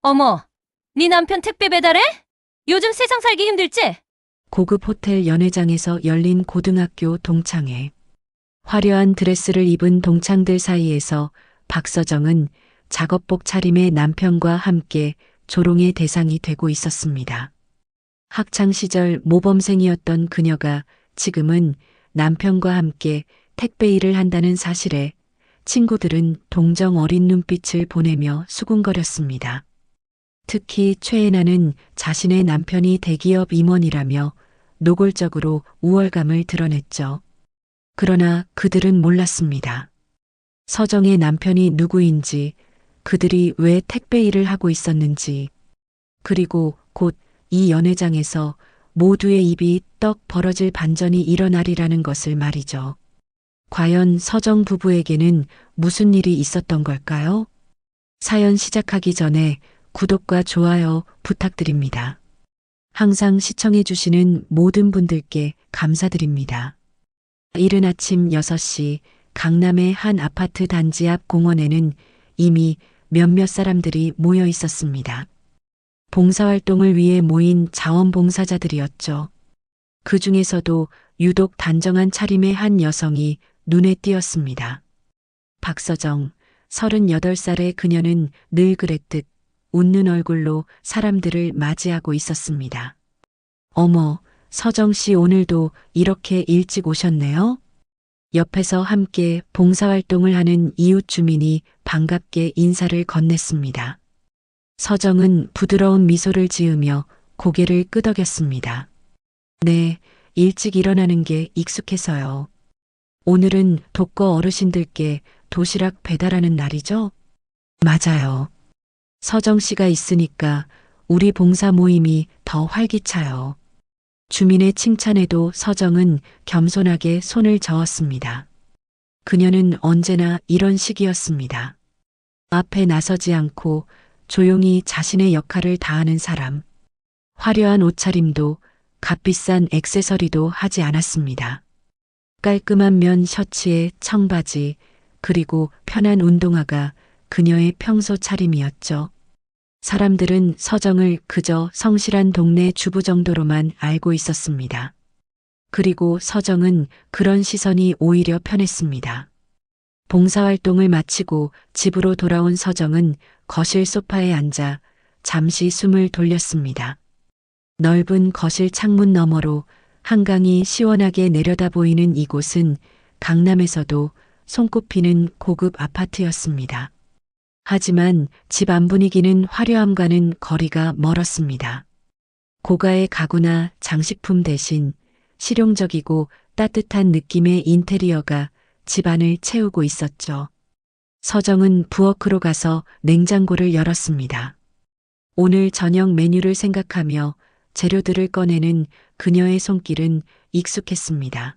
어머, 네 남편 택배 배달해? 요즘 세상 살기 힘들지? 고급 호텔 연회장에서 열린 고등학교 동창회. 화려한 드레스를 입은 동창들 사이에서 박서정은 작업복 차림의 남편과 함께 조롱의 대상이 되고 있었습니다. 학창 시절 모범생이었던 그녀가 지금은 남편과 함께 택배 일을 한다는 사실에 친구들은 동정 어린 눈빛을 보내며 수군거렸습니다. 특히 최애나는 자신의 남편이 대기업 임원이라며 노골적으로 우월감을 드러냈죠. 그러나 그들은 몰랐습니다. 서정의 남편이 누구인지, 그들이 왜 택배 일을 하고 있었는지, 그리고 곧 이 연회장에서 모두의 입이 떡 벌어질 반전이 일어나리라는 것을 말이죠. 과연 서정 부부에게는 무슨 일이 있었던 걸까요? 사연 시작하기 전에 구독과 좋아요 부탁드립니다. 항상 시청해주시는 모든 분들께 감사드립니다. 이른 아침 6시 강남의 한 아파트 단지 앞 공원에는 이미 몇몇 사람들이 모여 있었습니다. 봉사활동을 위해 모인 자원봉사자들이었죠. 그 중에서도 유독 단정한 차림의 한 여성이 눈에 띄었습니다. 박서정, 38살의 그녀는 늘 그랬듯 웃는 얼굴로 사람들을 맞이하고 있었습니다. 어머, 서정 씨 오늘도 이렇게 일찍 오셨네요? 옆에서 함께 봉사활동을 하는 이웃 주민이 반갑게 인사를 건넸습니다. 서정은 부드러운 미소를 지으며 고개를 끄덕였습니다. 네, 일찍 일어나는 게 익숙해서요. 오늘은 독거 어르신들께 도시락 배달하는 날이죠? 맞아요. 서정 씨가 있으니까 우리 봉사 모임이 더 활기차요. 주민의 칭찬에도 서정은 겸손하게 손을 저었습니다. 그녀는 언제나 이런 식이었습니다. 앞에 나서지 않고 조용히 자신의 역할을 다하는 사람. 화려한 옷차림도 값비싼 액세서리도 하지 않았습니다. 깔끔한 면 셔츠에 청바지 그리고 편한 운동화가 그녀의 평소 차림이었죠. 사람들은 서정을 그저 성실한 동네 주부 정도로만 알고 있었습니다. 그리고 서정은 그런 시선이 오히려 편했습니다. 봉사활동을 마치고 집으로 돌아온 서정은 거실 소파에 앉아 잠시 숨을 돌렸습니다. 넓은 거실 창문 너머로 한강이 시원하게 내려다 보이는 이곳은 강남에서도 손꼽히는 고급 아파트였습니다. 하지만 집 안 분위기는 화려함과는 거리가 멀었습니다. 고가의 가구나 장식품 대신 실용적이고 따뜻한 느낌의 인테리어가 집안을 채우고 있었죠. 서정은 부엌으로 가서 냉장고를 열었습니다. 오늘 저녁 메뉴를 생각하며 재료들을 꺼내는 그녀의 손길은 익숙했습니다.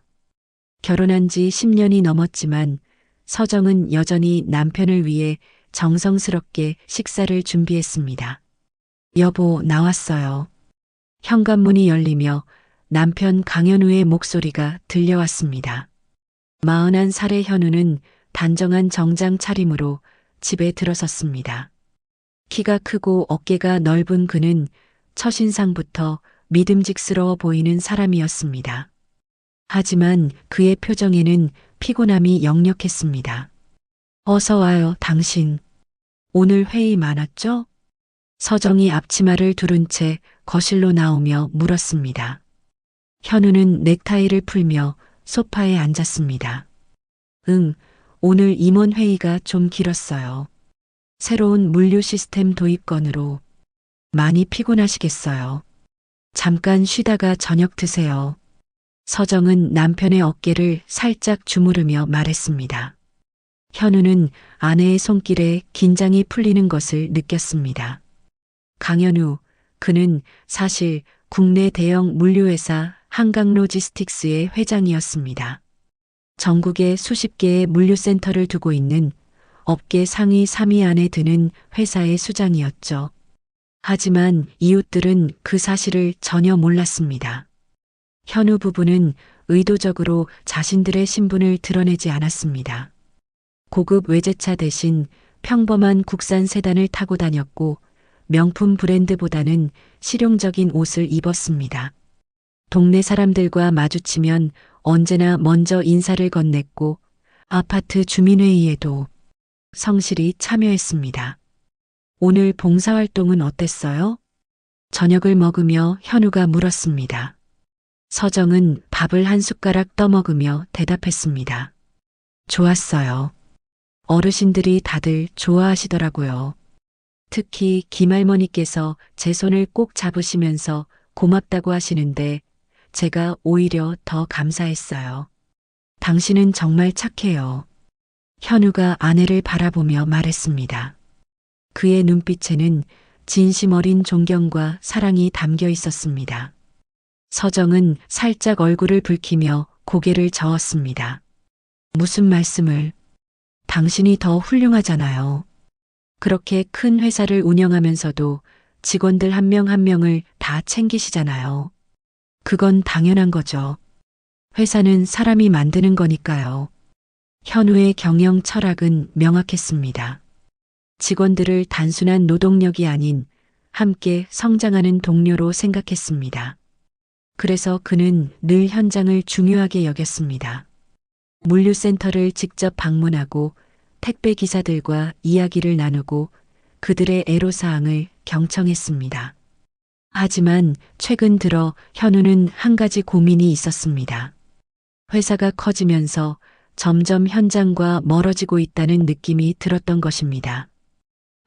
결혼한 지 10년이 넘었지만 서정은 여전히 남편을 위해 정성스럽게 식사를 준비했습니다. 여보, 나왔어요. 현관문이 열리며 남편 강현우의 목소리가 들려왔습니다. 41살의 현우는 단정한 정장 차림으로 집에 들어섰습니다. 키가 크고 어깨가 넓은 그는 첫인상부터 믿음직스러워 보이는 사람이었습니다. 하지만 그의 표정에는 피곤함이 역력했습니다. 어서 와요, 당신. 오늘 회의 많았죠? 서정이 앞치마를 두른 채 거실로 나오며 물었습니다. 현우는 넥타이를 풀며 소파에 앉았습니다. 응, 오늘 임원 회의가 좀 길었어요. 새로운 물류 시스템 도입 건으로 많이 피곤하시겠어요. 잠깐 쉬다가 저녁 드세요. 서정은 남편의 어깨를 살짝 주무르며 말했습니다. 현우는 아내의 손길에 긴장이 풀리는 것을 느꼈습니다. 강현우, 그는 사실 국내 대형 물류회사 한강로지스틱스의 회장이었습니다. 전국에 수십 개의 물류센터를 두고 있는 업계 상위 3위 안에 드는 회사의 수장이었죠. 하지만 이웃들은 그 사실을 전혀 몰랐습니다. 현우 부부는 의도적으로 자신들의 신분을 드러내지 않았습니다. 고급 외제차 대신 평범한 국산 세단을 타고 다녔고 명품 브랜드보다는 실용적인 옷을 입었습니다. 동네 사람들과 마주치면 언제나 먼저 인사를 건넸고 아파트 주민회의에도 성실히 참여했습니다. 오늘 봉사활동은 어땠어요? 저녁을 먹으며 현우가 물었습니다. 서정은 밥을 한 숟가락 떠먹으며 대답했습니다. 좋았어요. 어르신들이 다들 좋아하시더라고요. 특히 김할머니께서 제 손을 꼭 잡으시면서 고맙다고 하시는데 제가 오히려 더 감사했어요. 당신은 정말 착해요. 현우가 아내를 바라보며 말했습니다. 그의 눈빛에는 진심 어린 존경과 사랑이 담겨 있었습니다. 서정은 살짝 얼굴을 붉히며 고개를 저었습니다. 무슨 말씀을? 당신이 더 훌륭하잖아요. 그렇게 큰 회사를 운영하면서도 직원들 한 명 한 명을 다 챙기시잖아요. 그건 당연한 거죠. 회사는 사람이 만드는 거니까요. 현우의 경영 철학은 명확했습니다. 직원들을 단순한 노동력이 아닌 함께 성장하는 동료로 생각했습니다. 그래서 그는 늘 현장을 중요하게 여겼습니다. 물류센터를 직접 방문하고 택배 기사들과 이야기를 나누고 그들의 애로사항을 경청했습니다. 하지만 최근 들어 현우는 한 가지 고민이 있었습니다. 회사가 커지면서 점점 현장과 멀어지고 있다는 느낌이 들었던 것입니다.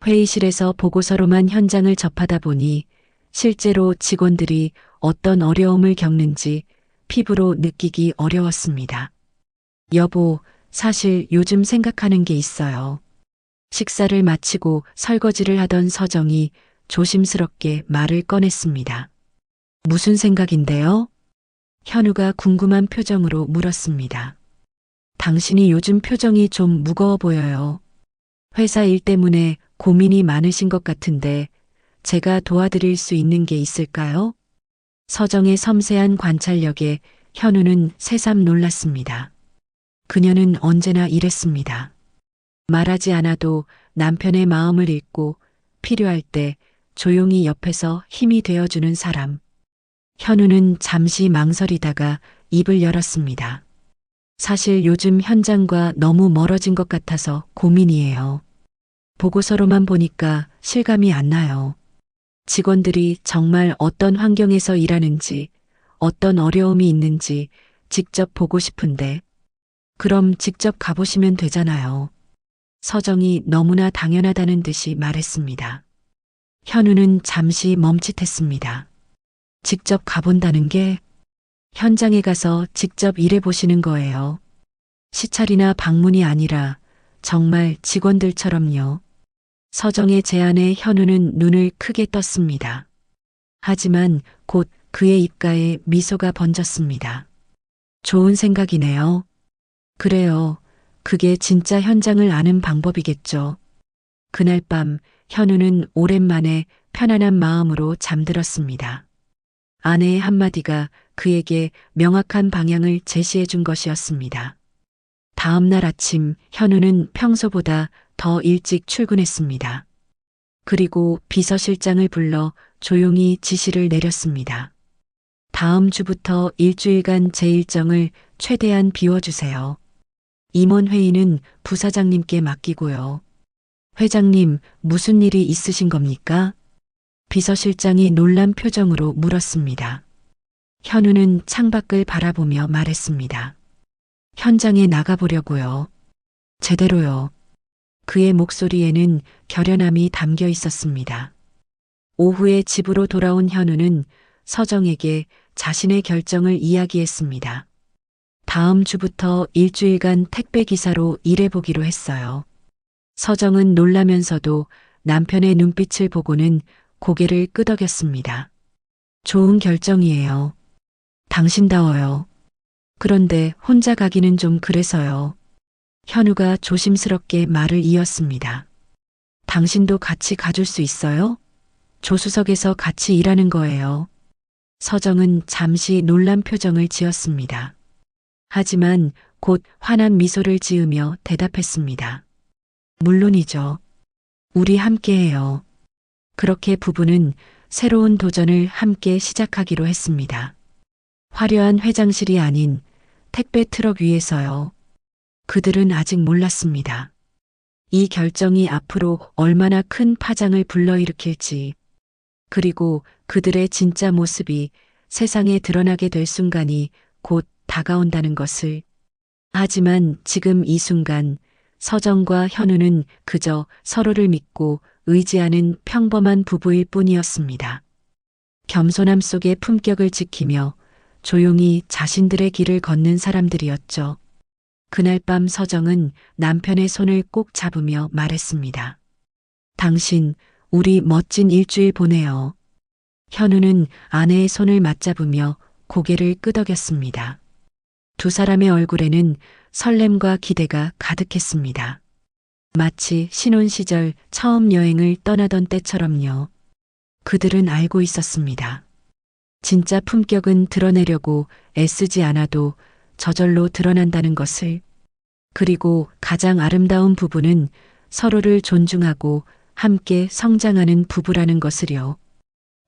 회의실에서 보고서로만 현장을 접하다 보니 실제로 직원들이 어떤 어려움을 겪는지 피부로 느끼기 어려웠습니다. 여보, 사실 요즘 생각하는 게 있어요. 식사를 마치고 설거지를 하던 서정이 조심스럽게 말을 꺼냈습니다. 무슨 생각인데요? 현우가 궁금한 표정으로 물었습니다. 당신이 요즘 표정이 좀 무거워 보여요. 회사 일 때문에 고민이 많으신 것 같은데 제가 도와드릴 수 있는 게 있을까요? 서정의 섬세한 관찰력에 현우는 새삼 놀랐습니다. 그녀는 언제나 이랬습니다. 말하지 않아도 남편의 마음을 읽고 필요할 때 조용히 옆에서 힘이 되어주는 사람. 현우는 잠시 망설이다가 입을 열었습니다. 사실 요즘 현장과 너무 멀어진 것 같아서 고민이에요. 보고서로만 보니까 실감이 안 나요. 직원들이 정말 어떤 환경에서 일하는지, 어떤 어려움이 있는지 직접 보고 싶은데, 그럼 직접 가보시면 되잖아요. 서정이 너무나 당연하다는 듯이 말했습니다. 현우는 잠시 멈칫했습니다. 직접 가본다는 게 현장에 가서 직접 일해보시는 거예요. 시찰이나 방문이 아니라 정말 직원들처럼요. 서정의 제안에 현우는 눈을 크게 떴습니다. 하지만 곧 그의 입가에 미소가 번졌습니다. 좋은 생각이네요. 그래요. 그게 진짜 현장을 아는 방법이겠죠. 그날 밤 현우는 오랜만에 편안한 마음으로 잠들었습니다. 아내의 한마디가 그에게 명확한 방향을 제시해 준 것이었습니다. 다음 날 아침 현우는 평소보다 더 일찍 출근했습니다. 그리고 비서실장을 불러 조용히 지시를 내렸습니다. 다음 주부터 일주일간 제 일정을 최대한 비워주세요. 임원회의는 부사장님께 맡기고요. 회장님, 무슨 일이 있으신 겁니까? 비서실장이 놀란 표정으로 물었습니다. 현우는 창밖을 바라보며 말했습니다. 현장에 나가보려고요. 제대로요. 그의 목소리에는 결연함이 담겨 있었습니다. 오후에 집으로 돌아온 현우는 서정에게 자신의 결정을 이야기했습니다. 다음 주부터 일주일간 택배 기사로 일해보기로 했어요. 서정은 놀라면서도 남편의 눈빛을 보고는 고개를 끄덕였습니다. 좋은 결정이에요. 당신다워요. 그런데 혼자 가기는 좀 그래서요. 현우가 조심스럽게 말을 이었습니다. 당신도 같이 가줄 수 있어요? 조수석에서 같이 일하는 거예요. 서정은 잠시 놀란 표정을 지었습니다. 하지만 곧 환한 미소를 지으며 대답했습니다. 물론이죠. 우리 함께해요. 그렇게 부부는 새로운 도전을 함께 시작하기로 했습니다. 화려한 회장실이 아닌 택배 트럭 위에서요. 그들은 아직 몰랐습니다. 이 결정이 앞으로 얼마나 큰 파장을 불러일으킬지, 그리고 그들의 진짜 모습이 세상에 드러나게 될 순간이 곧 다가온다는 것을. 하지만 지금 이 순간 서정과 현우는 그저 서로를 믿고 의지하는 평범한 부부일 뿐이었습니다. 겸손함 속의 품격을 지키며 조용히 자신들의 길을 걷는 사람들이었죠. 그날 밤 서정은 남편의 손을 꼭 잡으며 말했습니다. 당신, 우리 멋진 일주일 보내요. 현우는 아내의 손을 맞잡으며 고개를 끄덕였습니다. 두 사람의 얼굴에는 설렘과 기대가 가득했습니다. 마치 신혼 시절 처음 여행을 떠나던 때처럼요. 그들은 알고 있었습니다. 진짜 품격은 드러내려고 애쓰지 않아도 저절로 드러난다는 것을. 그리고 가장 아름다운 부부는 서로를 존중하고 함께 성장하는 부부라는 것을요.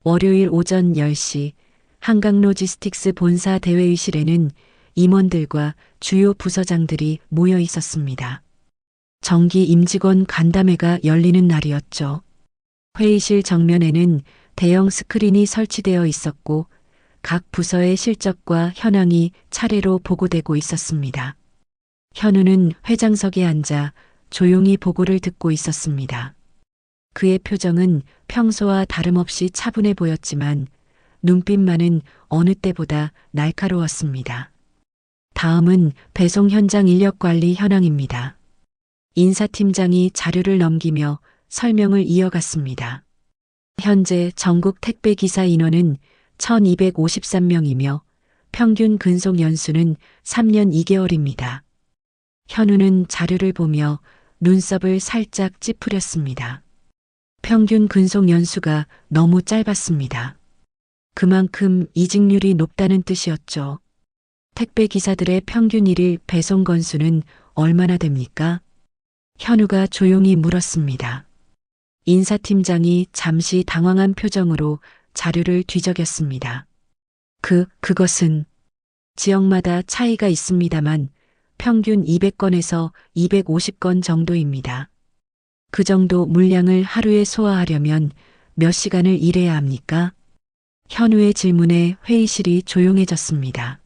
월요일 오전 10시 한강로지스틱스 본사 대회의실에는 임원들과 주요 부서장들이 모여 있었습니다. 정기 임직원 간담회가 열리는 날이었죠. 회의실 정면에는 대형 스크린이 설치되어 있었고 각 부서의 실적과 현황이 차례로 보고되고 있었습니다. 현우는 회장석에 앉아 조용히 보고를 듣고 있었습니다. 그의 표정은 평소와 다름없이 차분해 보였지만 눈빛만은 어느 때보다 날카로웠습니다. 다음은 배송 현장 인력 관리 현황입니다. 인사팀장이 자료를 넘기며 설명을 이어갔습니다. 현재 전국 택배 기사 인원은 1253명이며 평균 근속 연수는 3년 2개월입니다. 현우는 자료를 보며 눈썹을 살짝 찌푸렸습니다. 평균 근속 연수가 너무 짧았습니다. 그만큼 이직률이 높다는 뜻이었죠. 택배 기사들의 평균 일일 배송 건수는 얼마나 됩니까? 현우가 조용히 물었습니다. 인사팀장이 잠시 당황한 표정으로 자료를 뒤적였습니다. 그것은 지역마다 차이가 있습니다만 평균 200건에서 250건 정도입니다. 그 정도 물량을 하루에 소화하려면 몇 시간을 일해야 합니까? 현우의 질문에 회의실이 조용해졌습니다.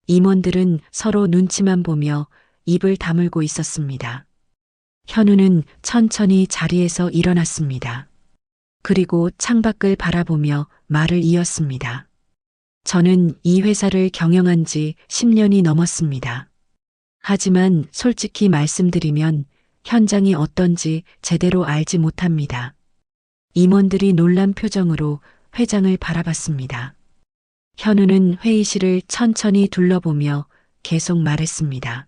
임원들은 서로 눈치만 보며 입을 다물고 있었습니다. 현우는 천천히 자리에서 일어났습니다. 그리고 창밖을 바라보며 말을 이었습니다. 저는 이 회사를 경영한 지 10년이 넘었습니다. 하지만 솔직히 말씀드리면 현장이 어떤지 제대로 알지 못합니다. 임원들이 놀란 표정으로 회장을 바라봤습니다. 현우는 회의실을 천천히 둘러보며 계속 말했습니다.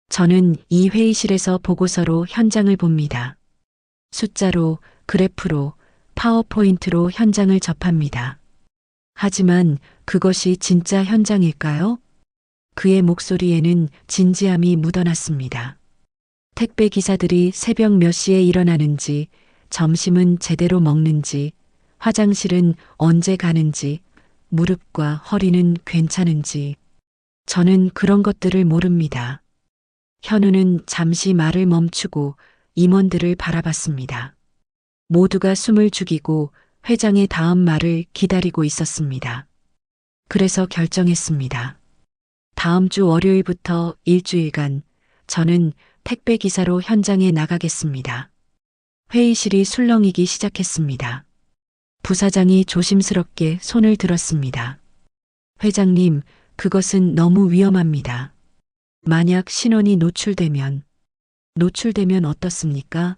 저는 이 회의실에서 보고서로 현장을 봅니다. 숫자로, 그래프로, 파워포인트로 현장을 접합니다. 하지만 그것이 진짜 현장일까요? 그의 목소리에는 진지함이 묻어났습니다. 택배 기사들이 새벽 몇 시에 일어나는지, 점심은 제대로 먹는지, 화장실은 언제 가는지, 무릎과 허리는 괜찮은지. 저는 그런 것들을 모릅니다. 현우는 잠시 말을 멈추고 임원들을 바라봤습니다. 모두가 숨을 죽이고 회장의 다음 말을 기다리고 있었습니다. 그래서 결정했습니다. 다음 주 월요일부터 일주일간 저는 택배 기사로 현장에 나가겠습니다. 회의실이 술렁이기 시작했습니다. 부사장이 조심스럽게 손을 들었습니다. 회장님, 그것은 너무 위험합니다. 만약 신원이 노출되면 어떻습니까?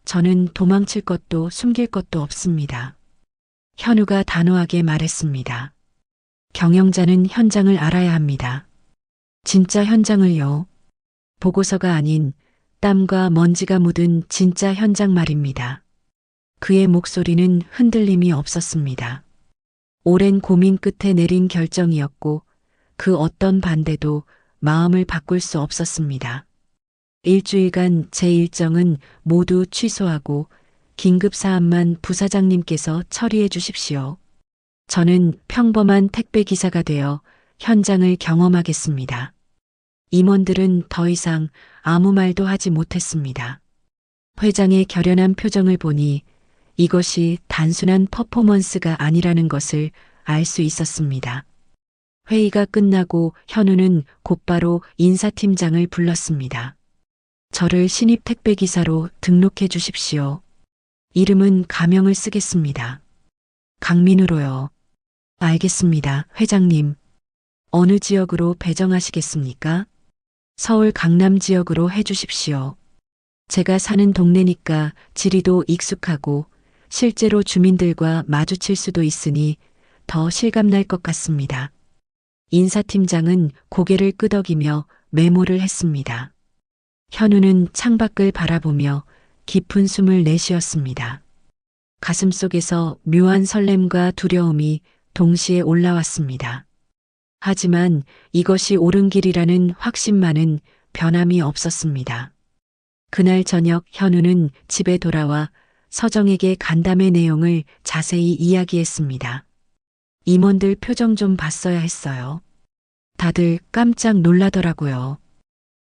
저는 도망칠 것도 숨길 것도 없습니다. 현우가 단호하게 말했습니다. 경영자는 현장을 알아야 합니다. 진짜 현장을요. 보고서가 아닌 땀과 먼지가 묻은 진짜 현장 말입니다. 그의 목소리는 흔들림이 없었습니다. 오랜 고민 끝에 내린 결정이었고 그 어떤 반대도 마음을 바꿀 수 없었습니다. 일주일간 제 일정은 모두 취소하고 긴급 사안만 부사장님께서 처리해 주십시오. 저는 평범한 택배 기사가 되어 현장을 경험하겠습니다. 임원들은 더 이상 아무 말도 하지 못했습니다. 회장의 결연한 표정을 보니 이것이 단순한 퍼포먼스가 아니라는 것을 알 수 있었습니다. 회의가 끝나고 현우는 곧바로 인사팀장을 불렀습니다. 저를 신입 택배기사로 등록해 주십시오. 이름은 가명을 쓰겠습니다. 강민우로요. 알겠습니다, 회장님. 어느 지역으로 배정하시겠습니까? 서울 강남 지역으로 해주십시오. 제가 사는 동네니까 지리도 익숙하고 실제로 주민들과 마주칠 수도 있으니 더 실감날 것 같습니다. 인사팀장은 고개를 끄덕이며 메모를 했습니다. 현우는 창밖을 바라보며 깊은 숨을 내쉬었습니다. 가슴속에서 묘한 설렘과 두려움이 동시에 올라왔습니다. 하지만 이것이 옳은 길이라는 확신만은 변함이 없었습니다. 그날 저녁 현우는 집에 돌아와 서정에게 간담회 내용을 자세히 이야기했습니다. 임원들 표정 좀 봤어야 했어요. 다들 깜짝 놀라더라고요.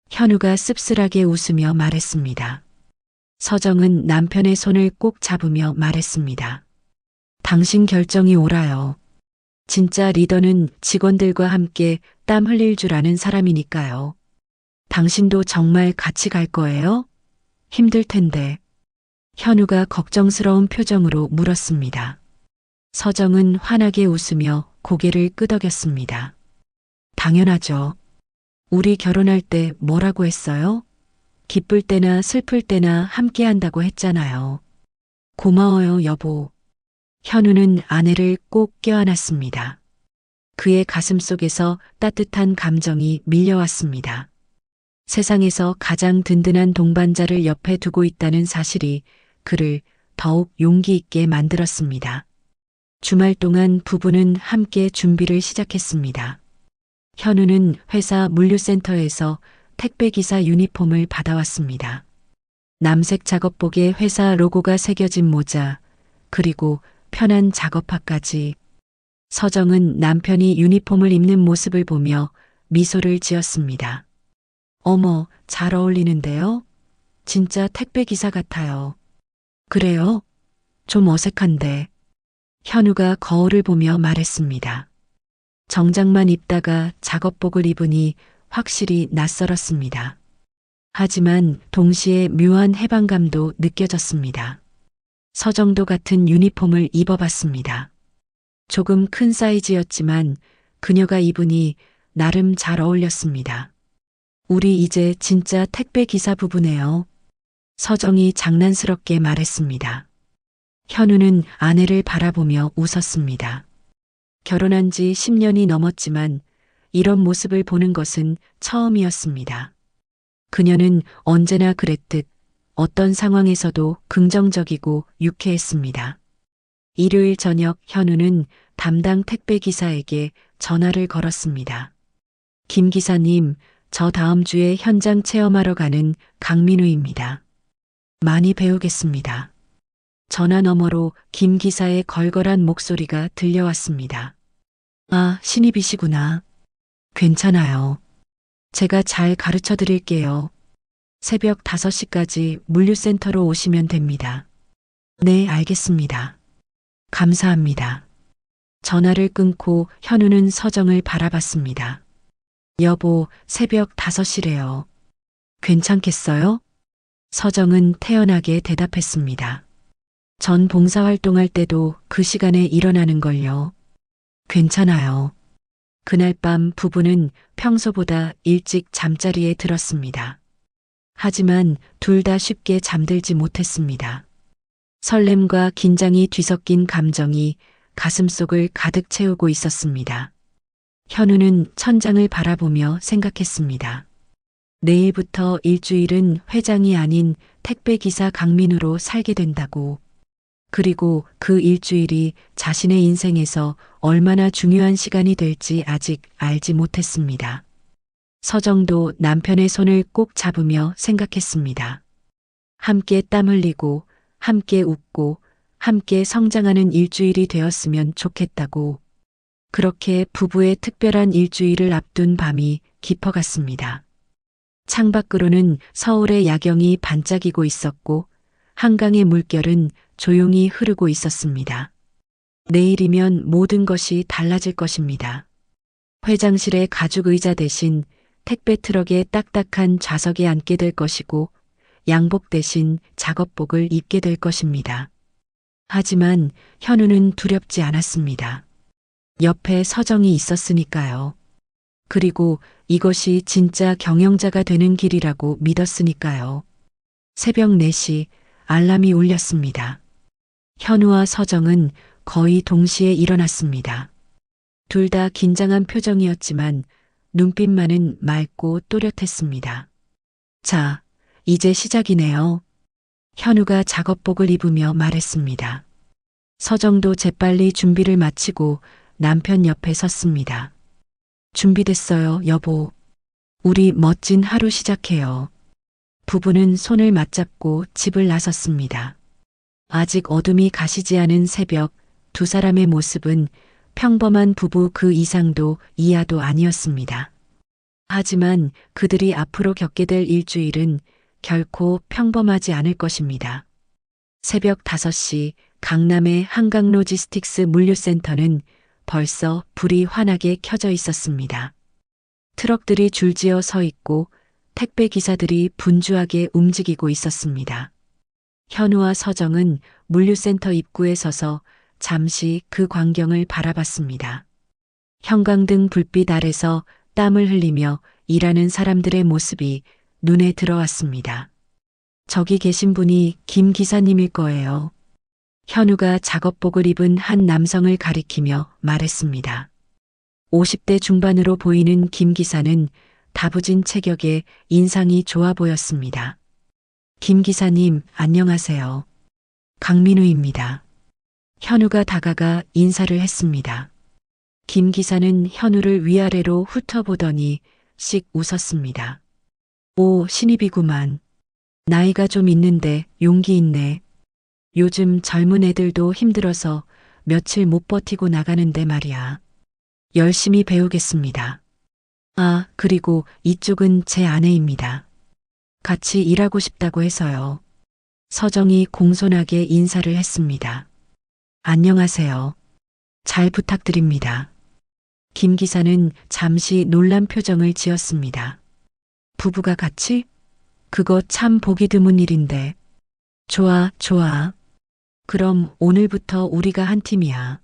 현우가 씁쓸하게 웃으며 말했습니다. 서정은 남편의 손을 꼭 잡으며 말했습니다. 당신 결정이 옳아요. 진짜 리더는 직원들과 함께 땀 흘릴 줄 아는 사람이니까요. 당신도 정말 같이 갈 거예요? 힘들 텐데. 현우가 걱정스러운 표정으로 물었습니다. 서정은 환하게 웃으며 고개를 끄덕였습니다. 당연하죠. 우리 결혼할 때 뭐라고 했어요? 기쁠 때나 슬플 때나 함께 한다고 했잖아요. 고마워요, 여보. 현우는 아내를 꼭 껴안았습니다. 그의 가슴 속에서 따뜻한 감정이 밀려왔습니다. 세상에서 가장 든든한 동반자를 옆에 두고 있다는 사실이 그를 더욱 용기 있게 만들었습니다. 주말 동안 부부는 함께 준비를 시작했습니다. 현우는 회사 물류센터에서 택배기사 유니폼을 받아왔습니다. 남색 작업복에 회사 로고가 새겨진 모자, 그리고 편한 작업화까지. 서정은 남편이 유니폼을 입는 모습을 보며 미소를 지었습니다. 어머, 잘 어울리는데요? 진짜 택배기사 같아요. 그래요? 좀 어색한데. 현우가 거울을 보며 말했습니다. 정장만 입다가 작업복을 입으니 확실히 낯설었습니다. 하지만 동시에 묘한 해방감도 느껴졌습니다. 서정도 같은 유니폼을 입어봤습니다. 조금 큰 사이즈였지만 그녀가 입으니 나름 잘 어울렸습니다. 우리 이제 진짜 택배 기사 부부네요. 서정이 장난스럽게 말했습니다. 현우는 아내를 바라보며 웃었습니다. 결혼한 지 10년이 넘었지만 이런 모습을 보는 것은 처음이었습니다. 그녀는 언제나 그랬듯 어떤 상황에서도 긍정적이고 유쾌했습니다. 일요일 저녁 현우는 담당 택배 기사에게 전화를 걸었습니다. 김 기사님, 저 다음 주에 현장 체험하러 가는 강민우입니다. 많이 배우겠습니다. 전화 너머로 김 기사의 걸걸한 목소리가 들려왔습니다. 아, 신입이시구나. 괜찮아요. 제가 잘 가르쳐 드릴게요. 새벽 5시까지 물류센터로 오시면 됩니다. 네, 알겠습니다. 감사합니다. 전화를 끊고 현우는 서정을 바라봤습니다. 여보, 새벽 5시래요. 괜찮겠어요? 서정은 태연하게 대답했습니다. 전 봉사활동할 때도 그 시간에 일어나는 걸요. 괜찮아요. 그날 밤 부부는 평소보다 일찍 잠자리에 들었습니다. 하지만 둘 다 쉽게 잠들지 못했습니다. 설렘과 긴장이 뒤섞인 감정이 가슴속을 가득 채우고 있었습니다. 현우는 천장을 바라보며 생각했습니다. 내일부터 일주일은 회장이 아닌 택배기사 강민우로 살게 된다고. 그리고 그 일주일이 자신의 인생에서 얼마나 중요한 시간이 될지 아직 알지 못했습니다. 서정도 남편의 손을 꼭 잡으며 생각했습니다. 함께 땀 흘리고 함께 웃고 함께 성장하는 일주일이 되었으면 좋겠다고. 그렇게 부부의 특별한 일주일을 앞둔 밤이 깊어갔습니다. 창밖으로는 서울의 야경이 반짝이고 있었고 한강의 물결은 조용히 흐르고 있었습니다. 내일이면 모든 것이 달라질 것입니다. 회장실의 가죽 의자 대신 택배 트럭의 딱딱한 좌석에 앉게 될 것이고 양복 대신 작업복을 입게 될 것입니다. 하지만 현우는 두렵지 않았습니다. 옆에 서정이 있었으니까요. 그리고 이것이 진짜 경영자가 되는 길이라고 믿었으니까요. 새벽 4시 알람이 울렸습니다. 현우와 서정은 거의 동시에 일어났습니다. 둘 다 긴장한 표정이었지만 눈빛만은 맑고 또렷했습니다. 자, 이제 시작이네요. 현우가 작업복을 입으며 말했습니다. 서정도 재빨리 준비를 마치고 남편 옆에 섰습니다. 준비됐어요, 여보. 우리 멋진 하루 시작해요. 부부는 손을 맞잡고 집을 나섰습니다. 아직 어둠이 가시지 않은 새벽, 두 사람의 모습은 평범한 부부 그 이상도 이하도 아니었습니다. 하지만 그들이 앞으로 겪게 될 일주일은 결코 평범하지 않을 것입니다. 새벽 5시 강남의 한강 로지스틱스 물류센터는 벌써 불이 환하게 켜져 있었습니다. 트럭들이 줄지어 서 있고 택배 기사들이 분주하게 움직이고 있었습니다. 현우와 서정은 물류센터 입구에 서서 잠시 그 광경을 바라봤습니다. 형광등 불빛 아래서 땀을 흘리며 일하는 사람들의 모습이 눈에 들어왔습니다. 저기 계신 분이 김 기사님일 거예요. 현우가 작업복을 입은 한 남성을 가리키며 말했습니다. 50대 중반으로 보이는 김 기사는 다부진 체격에 인상이 좋아 보였습니다. 김 기사님, 안녕하세요. 강민우입니다. 현우가 다가가 인사를 했습니다. 김 기사는 현우를 위아래로 훑어보더니 씩 웃었습니다. 오, 신입이구만. 나이가 좀 있는데 용기 있네. 요즘 젊은 애들도 힘들어서 며칠 못 버티고 나가는데 말이야. 열심히 배우겠습니다. 아, 그리고 이쪽은 제 아내입니다. 같이 일하고 싶다고 해서요. 서정이 공손하게 인사를 했습니다. 안녕하세요. 잘 부탁드립니다. 김 기사는 잠시 놀란 표정을 지었습니다. 부부가 같이? 그거 참 보기 드문 일인데. 좋아, 좋아. 그럼 오늘부터 우리가 한 팀이야.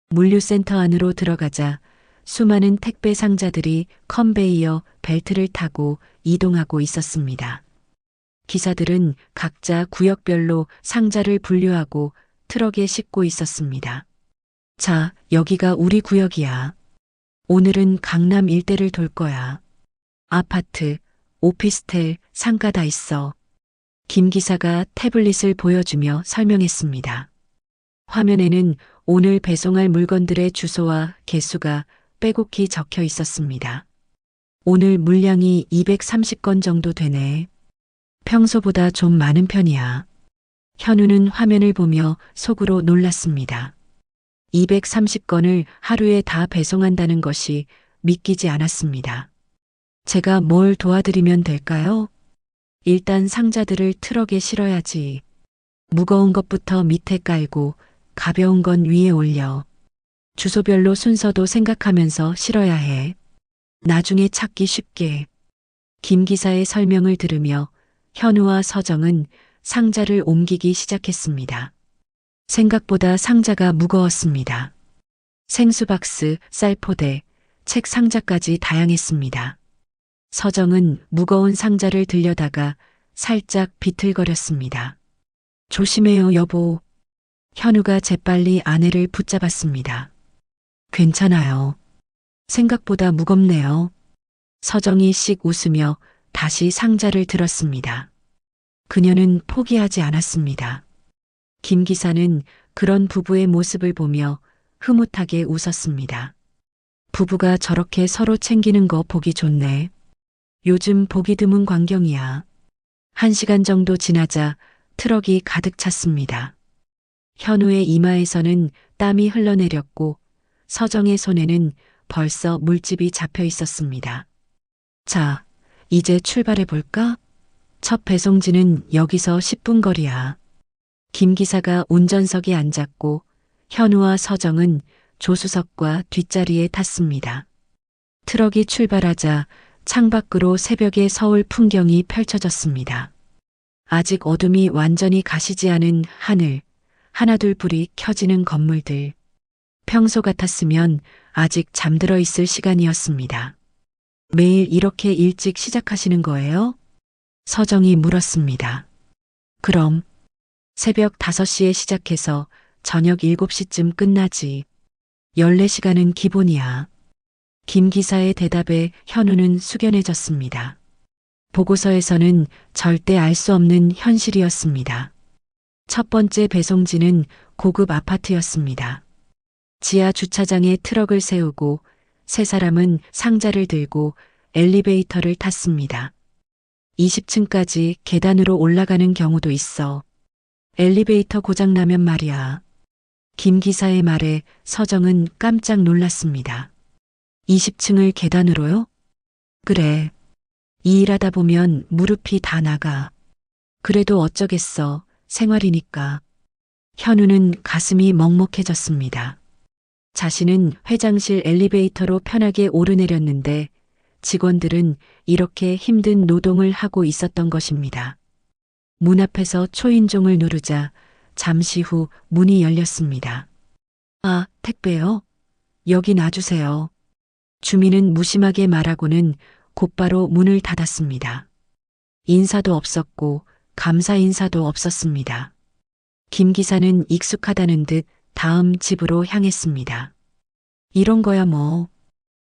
물류센터 안으로 들어가자 수많은 택배 상자들이 컨베이어 벨트를 타고 이동하고 있었습니다. 기사들은 각자 구역별로 상자를 분류하고 트럭에 싣고 있었습니다. 자, 여기가 우리 구역이야. 오늘은 강남 일대를 돌 거야. 아파트, 오피스텔, 상가 다 있어. 김 기사가 태블릿을 보여주며 설명했습니다. 화면에는 오늘 배송할 물건들의 주소와 개수가 빼곡히 적혀 있었습니다. 오늘 물량이 230건 정도 되네. 평소보다 좀 많은 편이야. 현우는 화면을 보며 속으로 놀랐습니다. 230건을 하루에 다 배송한다는 것이 믿기지 않았습니다. 제가 뭘 도와드리면 될까요? 일단 상자들을 트럭에 실어야지. 무거운 것부터 밑에 깔고 가벼운 건 위에 올려. 주소별로 순서도 생각하면서 실어야 해. 나중에 찾기 쉽게. 김 기사의 설명을 들으며 현우와 서정은 상자를 옮기기 시작했습니다. 생각보다 상자가 무거웠습니다. 생수박스, 쌀포대, 책 상자까지 다양했습니다. 서정은 무거운 상자를 들여다가 살짝 비틀거렸습니다. 조심해요, 여보. 현우가 재빨리 아내를 붙잡았습니다. 괜찮아요. 생각보다 무겁네요. 서정이 씩 웃으며 다시 상자를 들었습니다. 그녀는 포기하지 않았습니다. 김 기사는 그런 부부의 모습을 보며 흐뭇하게 웃었습니다. 부부가 저렇게 서로 챙기는 거 보기 좋네. 요즘 보기 드문 광경이야. 1시간 정도 지나자 트럭이 가득 찼습니다. 현우의 이마에서는 땀이 흘러내렸고 서정의 손에는 벌써 물집이 잡혀 있었습니다. 자, 이제 출발해 볼까? 첫 배송지는 여기서 10분 거리야. 김 기사가 운전석에 앉았고 현우와 서정은 조수석과 뒷자리에 탔습니다. 트럭이 출발하자 창밖으로 새벽의 서울 풍경이 펼쳐졌습니다. 아직 어둠이 완전히 가시지 않은 하늘, 하나둘 불이 켜지는 건물들. 평소 같았으면 아직 잠들어 있을 시간이었습니다. 매일 이렇게 일찍 시작하시는 거예요? 서정이 물었습니다. 그럼 새벽 5시에 시작해서 저녁 7시쯤 끝나지. 14시간은 기본이야. 김 기사의 대답에 현우는 숙연해졌습니다. 보고서에서는 절대 알 수 없는 현실이었습니다. 첫 번째 배송지는 고급 아파트였습니다. 지하 주차장에 트럭을 세우고 세 사람은 상자를 들고 엘리베이터를 탔습니다. 20층까지 계단으로 올라가는 경우도 있어. 엘리베이터 고장나면 말이야. 김 기사의 말에 서정은 깜짝 놀랐습니다. 20층을 계단으로요? 그래. 이 일하다 보면 무릎이 다 나가. 그래도 어쩌겠어. 생활이니까. 현우는 가슴이 먹먹해졌습니다. 자신은 회장실 엘리베이터로 편하게 오르내렸는데 직원들은 이렇게 힘든 노동을 하고 있었던 것입니다. 문 앞에서 초인종을 누르자 잠시 후 문이 열렸습니다. 아, 택배요? 여기 놔주세요. 주민은 무심하게 말하고는 곧바로 문을 닫았습니다. 인사도 없었고 감사 인사도 없었습니다. 김 기사는 익숙하다는 듯 다음 집으로 향했습니다. 이런 거야 뭐.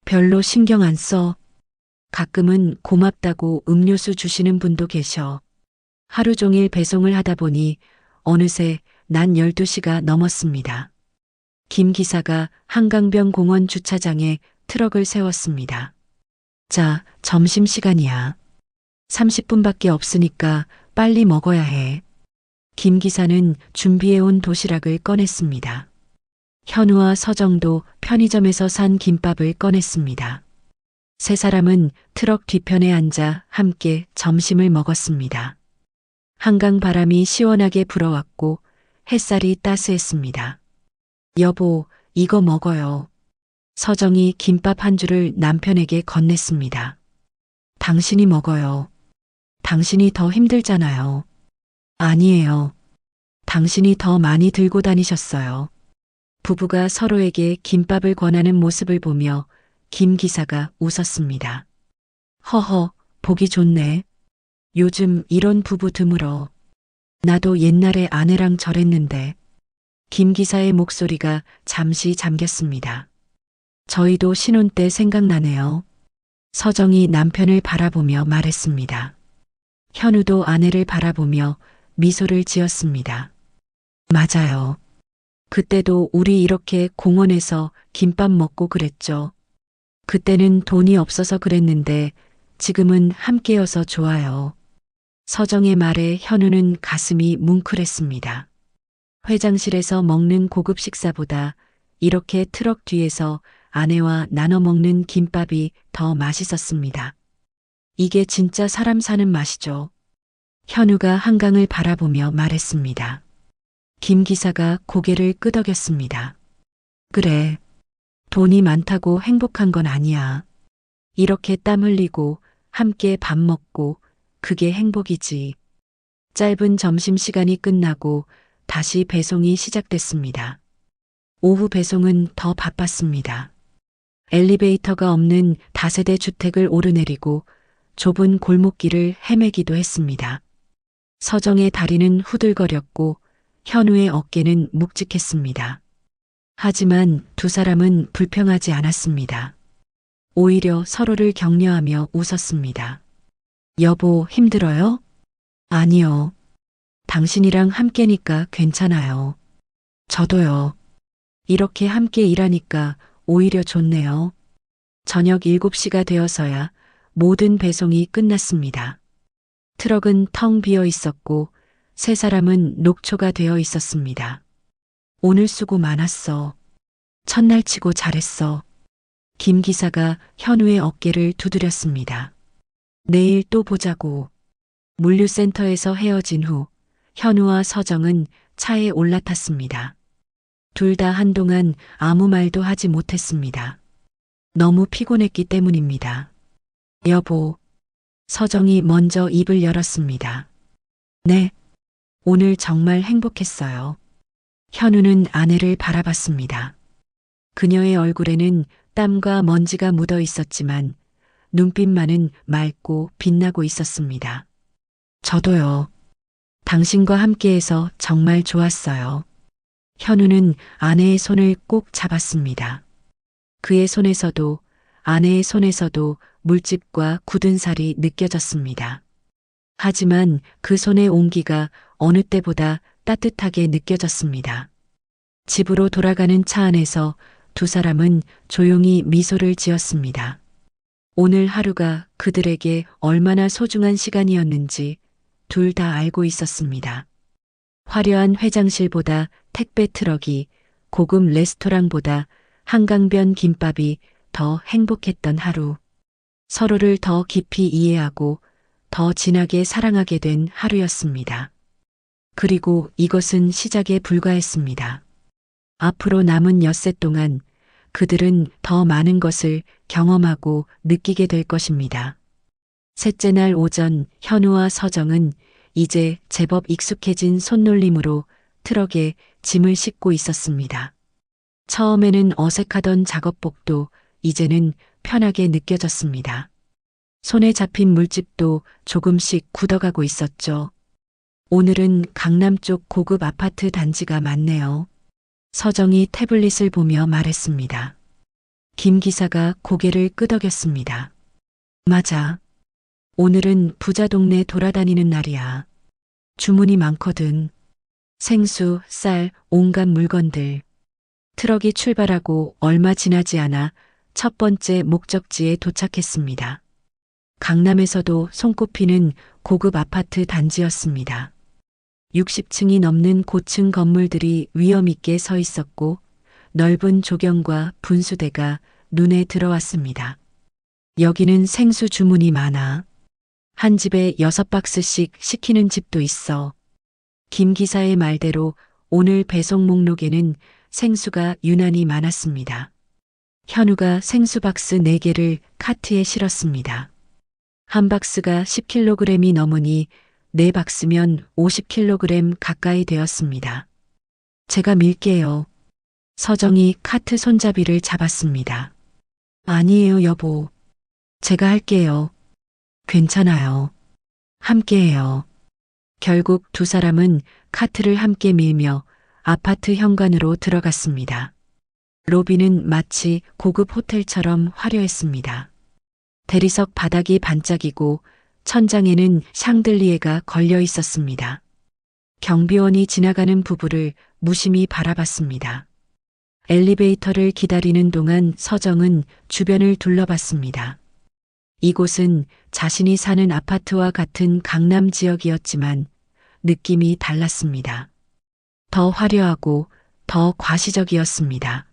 별로 신경 안 써. 가끔은 고맙다고 음료수 주시는 분도 계셔. 하루 종일 배송을 하다 보니 어느새 낮 12시가 넘었습니다. 김 기사가 한강변 공원 주차장에 트럭을 세웠습니다. 자, 점심시간이야. 30분밖에 없으니까 빨리 먹어야 해. 김 기사는 준비해온 도시락을 꺼냈습니다. 현우와 서정도 편의점에서 산 김밥을 꺼냈습니다. 세 사람은 트럭 뒤편에 앉아 함께 점심을 먹었습니다. 한강 바람이 시원하게 불어왔고 햇살이 따스했습니다. 여보, 이거 먹어요. 서정이 김밥 한 줄을 남편에게 건넸습니다. 당신이 먹어요. 당신이 더 힘들잖아요. 아니에요. 당신이 더 많이 들고 다니셨어요. 부부가 서로에게 김밥을 권하는 모습을 보며 김 기사가 웃었습니다. 허허, 보기 좋네. 요즘 이런 부부 드물어. 나도 옛날에 아내랑 저랬는데. 김 기사의 목소리가 잠시 잠겼습니다. 저희도 신혼 때 생각나네요. 서정이 남편을 바라보며 말했습니다. 현우도 아내를 바라보며 미소를 지었습니다. 맞아요. 그때도 우리 이렇게 공원에서 김밥 먹고 그랬죠. 그때는 돈이 없어서 그랬는데 지금은 함께여서 좋아요. 서정의 말에 현우는 가슴이 뭉클했습니다. 회장실에서 먹는 고급 식사보다 이렇게 트럭 뒤에서 아내와 나눠 먹는 김밥이 더 맛있었습니다. 이게 진짜 사람 사는 맛이죠. 현우가 한강을 바라보며 말했습니다. 김 기사가 고개를 끄덕였습니다. 그래. 돈이 많다고 행복한 건 아니야. 이렇게 땀 흘리고 함께 밥 먹고 그게 행복이지. 짧은 점심시간이 끝나고 다시 배송이 시작됐습니다. 오후 배송은 더 바빴습니다. 엘리베이터가 없는 다세대 주택을 오르내리고 좁은 골목길을 헤매기도 했습니다. 서정의 다리는 후들거렸고 현우의 어깨는 묵직했습니다. 하지만 두 사람은 불평하지 않았습니다. 오히려 서로를 격려하며 웃었습니다. 여보, 힘들어요? 아니요. 당신이랑 함께니까 괜찮아요. 저도요. 이렇게 함께 일하니까 오히려 좋네요. 저녁 7시가 되어서야 모든 배송이 끝났습니다. 트럭은 텅 비어 있었고 세 사람은 녹초가 되어 있었습니다. 오늘 수고 많았어. 첫날 치고 잘했어. 김 기사가 현우의 어깨를 두드렸습니다. 내일 또 보자고. 물류센터에서 헤어진 후 현우와 서정은 차에 올라탔습니다. 둘 다 한동안 아무 말도 하지 못했습니다. 너무 피곤했기 때문입니다. 여보. 서정이 먼저 입을 열었습니다. 네. 오늘 정말 행복했어요. 현우는 아내를 바라봤습니다. 그녀의 얼굴에는 땀과 먼지가 묻어 있었지만 눈빛만은 맑고 빛나고 있었습니다. 저도요. 당신과 함께해서 정말 좋았어요. 현우는 아내의 손을 꼭 잡았습니다. 그의 손에서도 아내의 손에서도 물집과 굳은 살이 느껴졌습니다. 하지만 그 손의 온기가 어느 때보다 따뜻하게 느껴졌습니다. 집으로 돌아가는 차 안에서 두 사람은 조용히 미소를 지었습니다. 오늘 하루가 그들에게 얼마나 소중한 시간이었는지 둘 다 알고 있었습니다. 화려한 회장실보다 택배 트럭이, 고급 레스토랑보다 한강변 김밥이 더 행복했던 하루. 서로를 더 깊이 이해하고 더 진하게 사랑하게 된 하루였습니다. 그리고 이것은 시작에 불과했습니다. 앞으로 남은 엿새 동안 그들은 더 많은 것을 경험하고 느끼게 될 것입니다. 셋째 날 오전 현우와 서정은 이제 제법 익숙해진 손놀림으로 트럭에 짐을 싣고 있었습니다. 처음에는 어색하던 작업복도 이제는 편하게 느껴졌습니다. 손에 잡힌 물집도 조금씩 굳어가고 있었죠. 오늘은 강남 쪽 고급 아파트 단지가 많네요. 서정이 태블릿을 보며 말했습니다. 김 기사가 고개를 끄덕였습니다. 맞아. 오늘은 부자 동네 돌아다니는 날이야. 주문이 많거든. 생수, 쌀, 온갖 물건들. 트럭이 출발하고 얼마 지나지 않아 첫 번째 목적지에 도착했습니다. 강남에서도 손꼽히는 고급 아파트 단지였습니다. 60층이 넘는 고층 건물들이 위험 있게 서 있었고 넓은 조경과 분수대가 눈에 들어왔습니다. 여기는 생수 주문이 많아. 한 집에 6박스씩 시키는 집도 있어. 김 기사의 말대로 오늘 배송 목록에는 생수가 유난히 많았습니다. 현우가 생수 박스 4개를 카트에 실었습니다. 한 박스가 10kg이 넘으니 4박스면 50kg 가까이 되었습니다. 제가 밀게요. 서정이 카트 손잡이를 잡았습니다. 아니에요, 여보. 제가 할게요. 괜찮아요. 함께해요. 결국 두 사람은 카트를 함께 밀며 아파트 현관으로 들어갔습니다. 로비는 마치 고급 호텔처럼 화려했습니다. 대리석 바닥이 반짝이고 천장에는 샹들리에가 걸려 있었습니다. 경비원이 지나가는 부부를 무심히 바라봤습니다. 엘리베이터를 기다리는 동안 서정은 주변을 둘러봤습니다. 이곳은 자신이 사는 아파트와 같은 강남 지역이었지만 느낌이 달랐습니다. 더 화려하고 더 과시적이었습니다.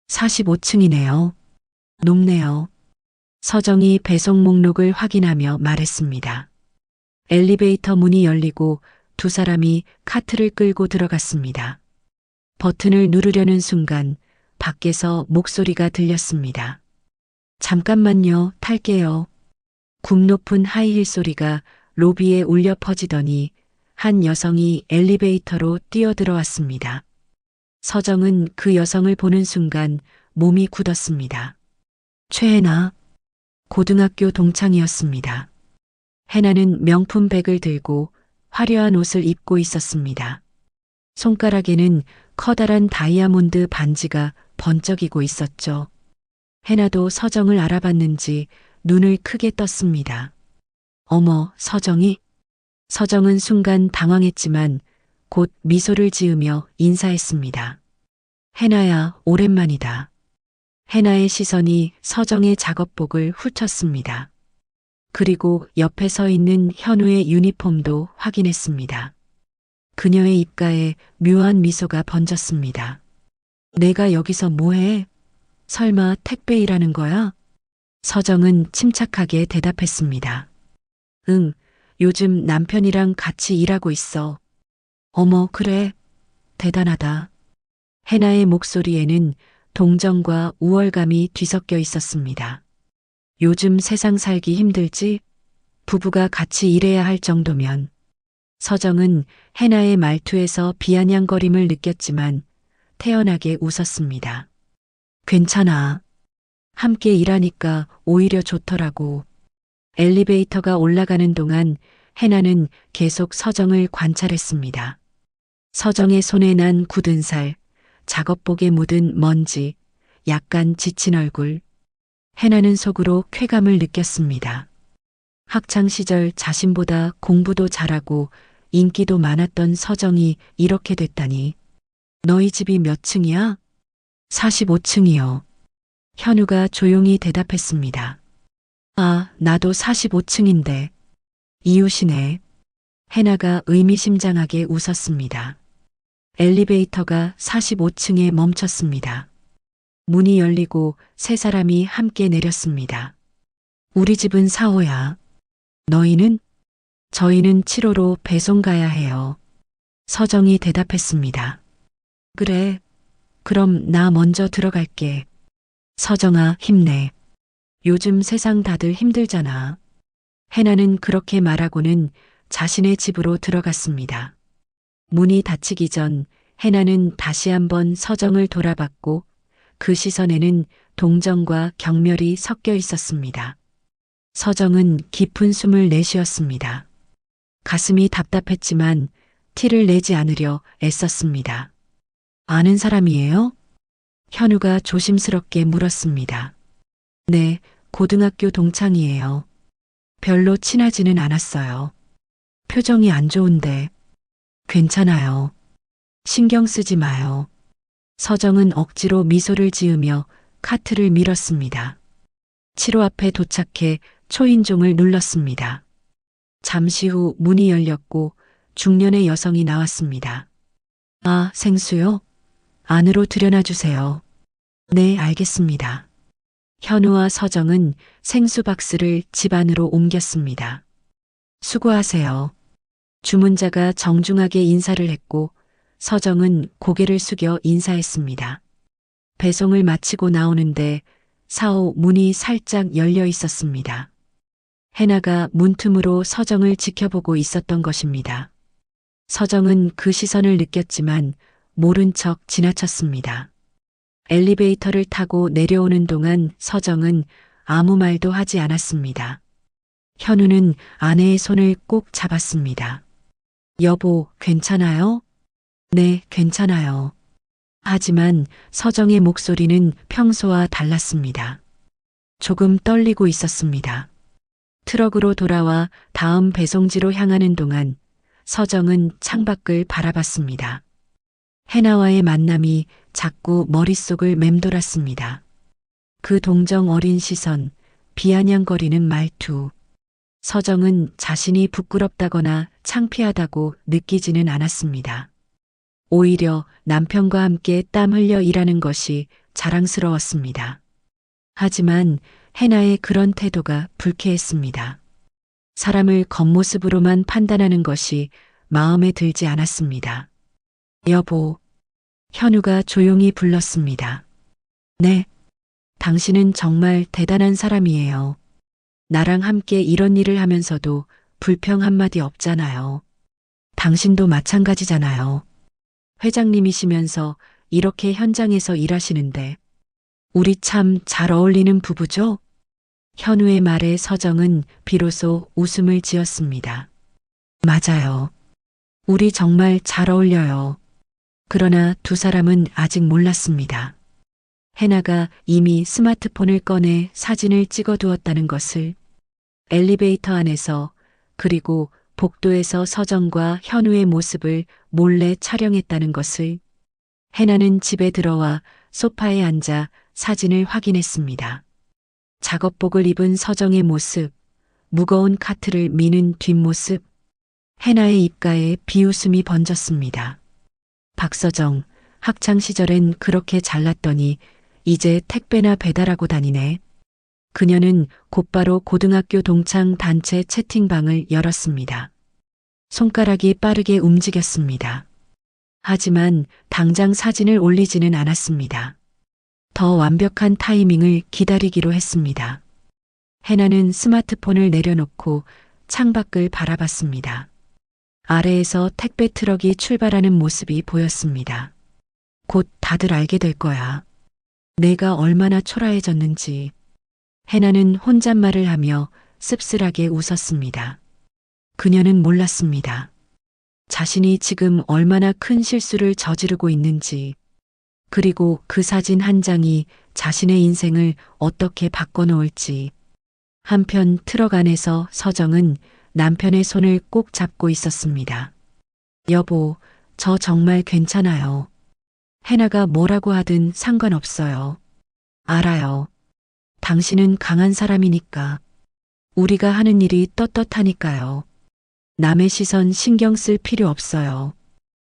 45층이네요. 높네요. 서정이 배송 목록을 확인하며 말했습니다. 엘리베이터 문이 열리고 두 사람이 카트를 끌고 들어갔습니다. 버튼을 누르려는 순간 밖에서 목소리가 들렸습니다. 잠깐만요, 탈게요. 굽 높은 하이힐 소리가 로비에 울려 퍼지더니 한 여성이 엘리베이터로 뛰어들어왔습니다. 서정은 그 여성을 보는 순간 몸이 굳었습니다. 최애나, 고등학교 동창이었습니다. 해나는 명품 백을 들고 화려한 옷을 입고 있었습니다. 손가락에는 커다란 다이아몬드 반지가 번쩍이고 있었죠. 해나도 서정을 알아봤는지 눈을 크게 떴습니다. 어머, 서정이? 서정은 순간 당황했지만 곧 미소를 지으며 인사했습니다. 해나야, 오랜만이다. 해나의 시선이 서정의 작업복을 훑었습니다. 그리고 옆에 서 있는 현우의 유니폼도 확인했습니다. 그녀의 입가에 묘한 미소가 번졌습니다. 내가 여기서 뭐해? 설마 택배 일하는 거야? 서정은 침착하게 대답했습니다. 응, 요즘 남편이랑 같이 일하고 있어. 어머, 그래. 대단하다. 해나의 목소리에는 동정과 우월감이 뒤섞여 있었습니다. 요즘 세상 살기 힘들지? 부부가 같이 일해야 할 정도면. 서정은 해나의 말투에서 비아냥거림을 느꼈지만 태연하게 웃었습니다. 괜찮아. 함께 일하니까 오히려 좋더라고. 엘리베이터가 올라가는 동안 해나는 계속 서정을 관찰했습니다. 서정의 손에 난 굳은 살, 작업복에 묻은 먼지, 약간 지친 얼굴. 해나는 속으로 쾌감을 느꼈습니다. 학창 시절 자신보다 공부도 잘하고 인기도 많았던 서정이 이렇게 됐다니. 너희 집이 몇 층이야? 45층이요. 현우가 조용히 대답했습니다. 아, 나도 45층인데. 이웃이네. 해나가 의미심장하게 웃었습니다. 엘리베이터가 45층에 멈췄습니다. 문이 열리고 세 사람이 함께 내렸습니다. 우리 집은 4호야. 너희는? 저희는 7호로 배송 가야 해요. 서정이 대답했습니다. 그래. 그럼 나 먼저 들어갈게. 서정아, 힘내. 요즘 세상 다들 힘들잖아. 해나는 그렇게 말하고는 자신의 집으로 들어갔습니다. 문이 닫히기 전 해나는 다시 한번 서정을 돌아봤고 그 시선에는 동정과 경멸이 섞여 있었습니다. 서정은 깊은 숨을 내쉬었습니다. 가슴이 답답했지만 티를 내지 않으려 애썼습니다. 아는 사람이에요? 현우가 조심스럽게 물었습니다. 네, 고등학교 동창이에요. 별로 친하지는 않았어요. 표정이 안 좋은데. 괜찮아요. 신경 쓰지 마요. 서정은 억지로 미소를 지으며 카트를 밀었습니다. 7호 앞에 도착해 초인종을 눌렀습니다. 잠시 후 문이 열렸고 중년의 여성이 나왔습니다. 아, 생수요? 안으로 들여놔 주세요. 네, 알겠습니다. 현우와 서정은 생수 박스를 집 안으로 옮겼습니다. 수고하세요. 주문자가 정중하게 인사를 했고 서정은 고개를 숙여 인사했습니다. 배송을 마치고 나오는데 4호 문이 살짝 열려 있었습니다. 해나가 문틈으로 서정을 지켜보고 있었던 것입니다. 서정은 그 시선을 느꼈지만 모른 척 지나쳤습니다. 엘리베이터를 타고 내려오는 동안 서정은 아무 말도 하지 않았습니다. 현우는 아내의 손을 꼭 잡았습니다. 여보, 괜찮아요? 네, 괜찮아요. 하지만 서정의 목소리는 평소와 달랐습니다. 조금 떨리고 있었습니다. 트럭으로 돌아와 다음 배송지로 향하는 동안 서정은 창밖을 바라봤습니다. 해나와의 만남이 자꾸 머릿속을 맴돌았습니다. 그 동정 어린 시선, 비아냥거리는 말투. 서정은 자신이 부끄럽다거나 창피하다고 느끼지는 않았습니다. 오히려 남편과 함께 땀 흘려 일하는 것이 자랑스러웠습니다. 하지만 해나의 그런 태도가 불쾌했습니다. 사람을 겉모습으로만 판단하는 것이 마음에 들지 않았습니다. 여보, 현우가 조용히 불렀습니다. 네, 당신은 정말 대단한 사람이에요. 나랑 함께 이런 일을 하면서도 불평 한마디 없잖아요. 당신도 마찬가지잖아요. 회장님이시면서 이렇게 현장에서 일하시는데 우리 참 잘 어울리는 부부죠? 현우의 말에 서정은 비로소 웃음을 지었습니다. 맞아요. 우리 정말 잘 어울려요. 그러나 두 사람은 아직 몰랐습니다. 해나가 이미 스마트폰을 꺼내 사진을 찍어두었다는 것을, 엘리베이터 안에서 그리고 복도에서 서정과 현우의 모습을 몰래 촬영했다는 것을. 해나는 집에 들어와 소파에 앉아 사진을 확인했습니다. 작업복을 입은 서정의 모습, 무거운 카트를 미는 뒷모습. 해나의 입가에 비웃음이 번졌습니다. 박서정, 학창 시절엔 그렇게 잘났더니 이제 택배나 배달하고 다니네. 그녀는 곧바로 고등학교 동창 단체 채팅방을 열었습니다. 손가락이 빠르게 움직였습니다. 하지만 당장 사진을 올리지는 않았습니다. 더 완벽한 타이밍을 기다리기로 했습니다. 해나는 스마트폰을 내려놓고 창밖을 바라봤습니다. 아래에서 택배 트럭이 출발하는 모습이 보였습니다. 곧 다들 알게 될 거야. 내가 얼마나 초라해졌는지. 해나는 혼잣말을 하며 씁쓸하게 웃었습니다. 그녀는 몰랐습니다. 자신이 지금 얼마나 큰 실수를 저지르고 있는지, 그리고 그 사진 한 장이 자신의 인생을 어떻게 바꿔놓을지. 한편 트럭 안에서 서정은 남편의 손을 꼭 잡고 있었습니다. 여보, 저 정말 괜찮아요. 해나가 뭐라고 하든 상관없어요. 알아요. 당신은 강한 사람이니까. 우리가 하는 일이 떳떳하니까요. 남의 시선 신경 쓸 필요 없어요.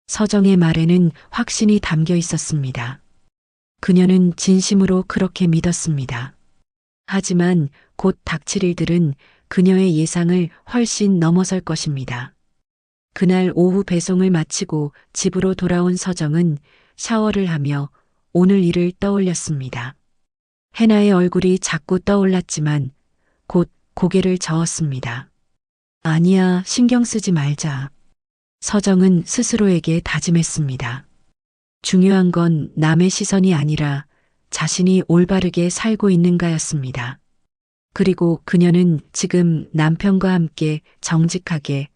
서정의 말에는 확신이 담겨 있었습니다. 그녀는 진심으로 그렇게 믿었습니다. 하지만 곧 닥칠 일들은 그녀의 예상을 훨씬 넘어설 것입니다. 그날 오후 배송을 마치고 집으로 돌아온 서정은 샤워를 하며 오늘 일을 떠올렸습니다. 해나의 얼굴이 자꾸 떠올랐지만 곧 고개를 저었습니다. 아니야, 신경 쓰지 말자. 서정은 스스로에게 다짐했습니다. 중요한 건 남의 시선이 아니라 자신이 올바르게 살고 있는가였습니다. 그리고 그녀는 지금 남편과 함께 정직하게,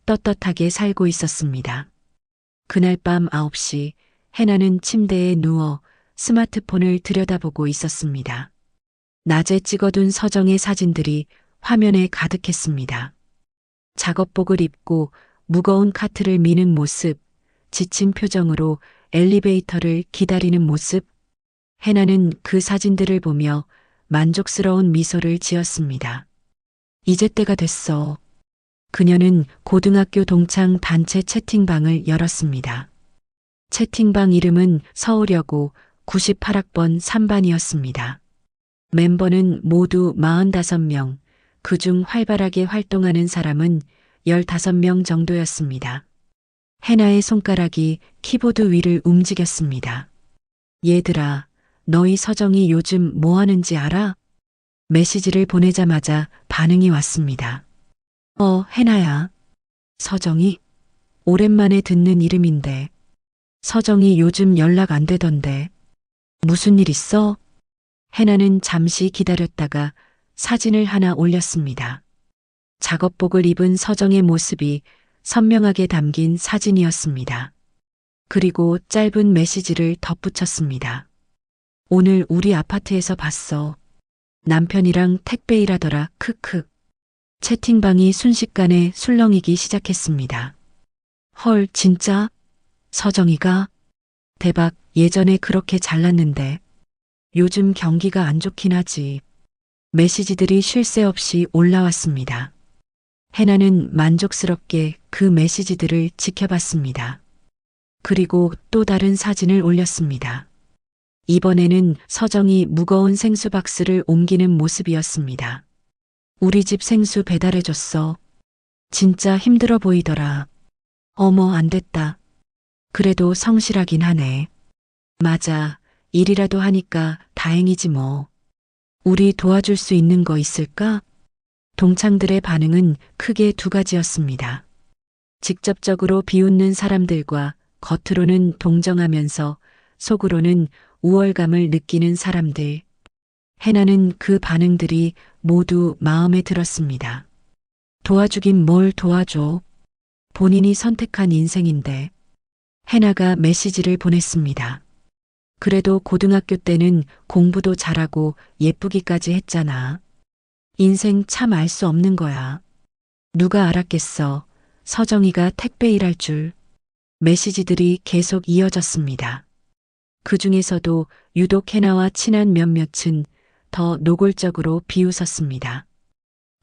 떳떳하게 살고 있었습니다. 그날 밤 9시 해나는 침대에 누워 스마트폰을 들여다보고 있었습니다. 낮에 찍어둔 서정의 사진들이 화면에 가득했습니다. 작업복을 입고 무거운 카트를 미는 모습, 지친 표정으로 엘리베이터를 기다리는 모습. 해나는 그 사진들을 보며 만족스러운 미소를 지었습니다. 이제 때가 됐어. 그녀는 고등학교 동창 단체 채팅방을 열었습니다. 채팅방 이름은 서울여고 98학번 3반이었습니다. 멤버는 모두 45명, 그중 활발하게 활동하는 사람은 15명 정도였습니다. 해나의 손가락이 키보드 위를 움직였습니다. 얘들아, 너희 서정이 요즘 뭐 하는지 알아? 메시지를 보내자마자 반응이 왔습니다. 해나야. 서정이? 오랜만에 듣는 이름인데. 서정이 요즘 연락 안 되던데. 무슨 일 있어? 해나는 잠시 기다렸다가 사진을 하나 올렸습니다. 작업복을 입은 서정의 모습이 선명하게 담긴 사진이었습니다. 그리고 짧은 메시지를 덧붙였습니다. 오늘 우리 아파트에서 봤어. 남편이랑 택배 일하더라. 크크. 채팅방이 순식간에 술렁이기 시작했습니다. 헐, 진짜? 서정이가? 대박, 예전에 그렇게 잘났는데. 요즘 경기가 안 좋긴 하지. 메시지들이 쉴 새 없이 올라왔습니다. 해나는 만족스럽게 그 메시지들을 지켜봤습니다. 그리고 또 다른 사진을 올렸습니다. 이번에는 서정이 무거운 생수 박스를 옮기는 모습이었습니다. 우리 집 생수 배달해줬어. 진짜 힘들어 보이더라. 어머, 안 됐다. 그래도 성실하긴 하네. 맞아, 일이라도 하니까 다행이지 뭐. 우리 도와줄 수 있는 거 있을까? 동창들의 반응은 크게 두 가지였습니다. 직접적으로 비웃는 사람들과 겉으로는 동정하면서 속으로는 우월감을 느끼는 사람들. 해나는 그 반응들이 모두 마음에 들었습니다. 도와주긴 뭘 도와줘. 본인이 선택한 인생인데. 해나가 메시지를 보냈습니다. 그래도 고등학교 때는 공부도 잘하고 예쁘기까지 했잖아. 인생 참 알 수 없는 거야. 누가 알았겠어. 서정이가 택배 일할 줄. 메시지들이 계속 이어졌습니다. 그 중에서도 유독 해나와 친한 몇몇은 더 노골적으로 비웃었습니다.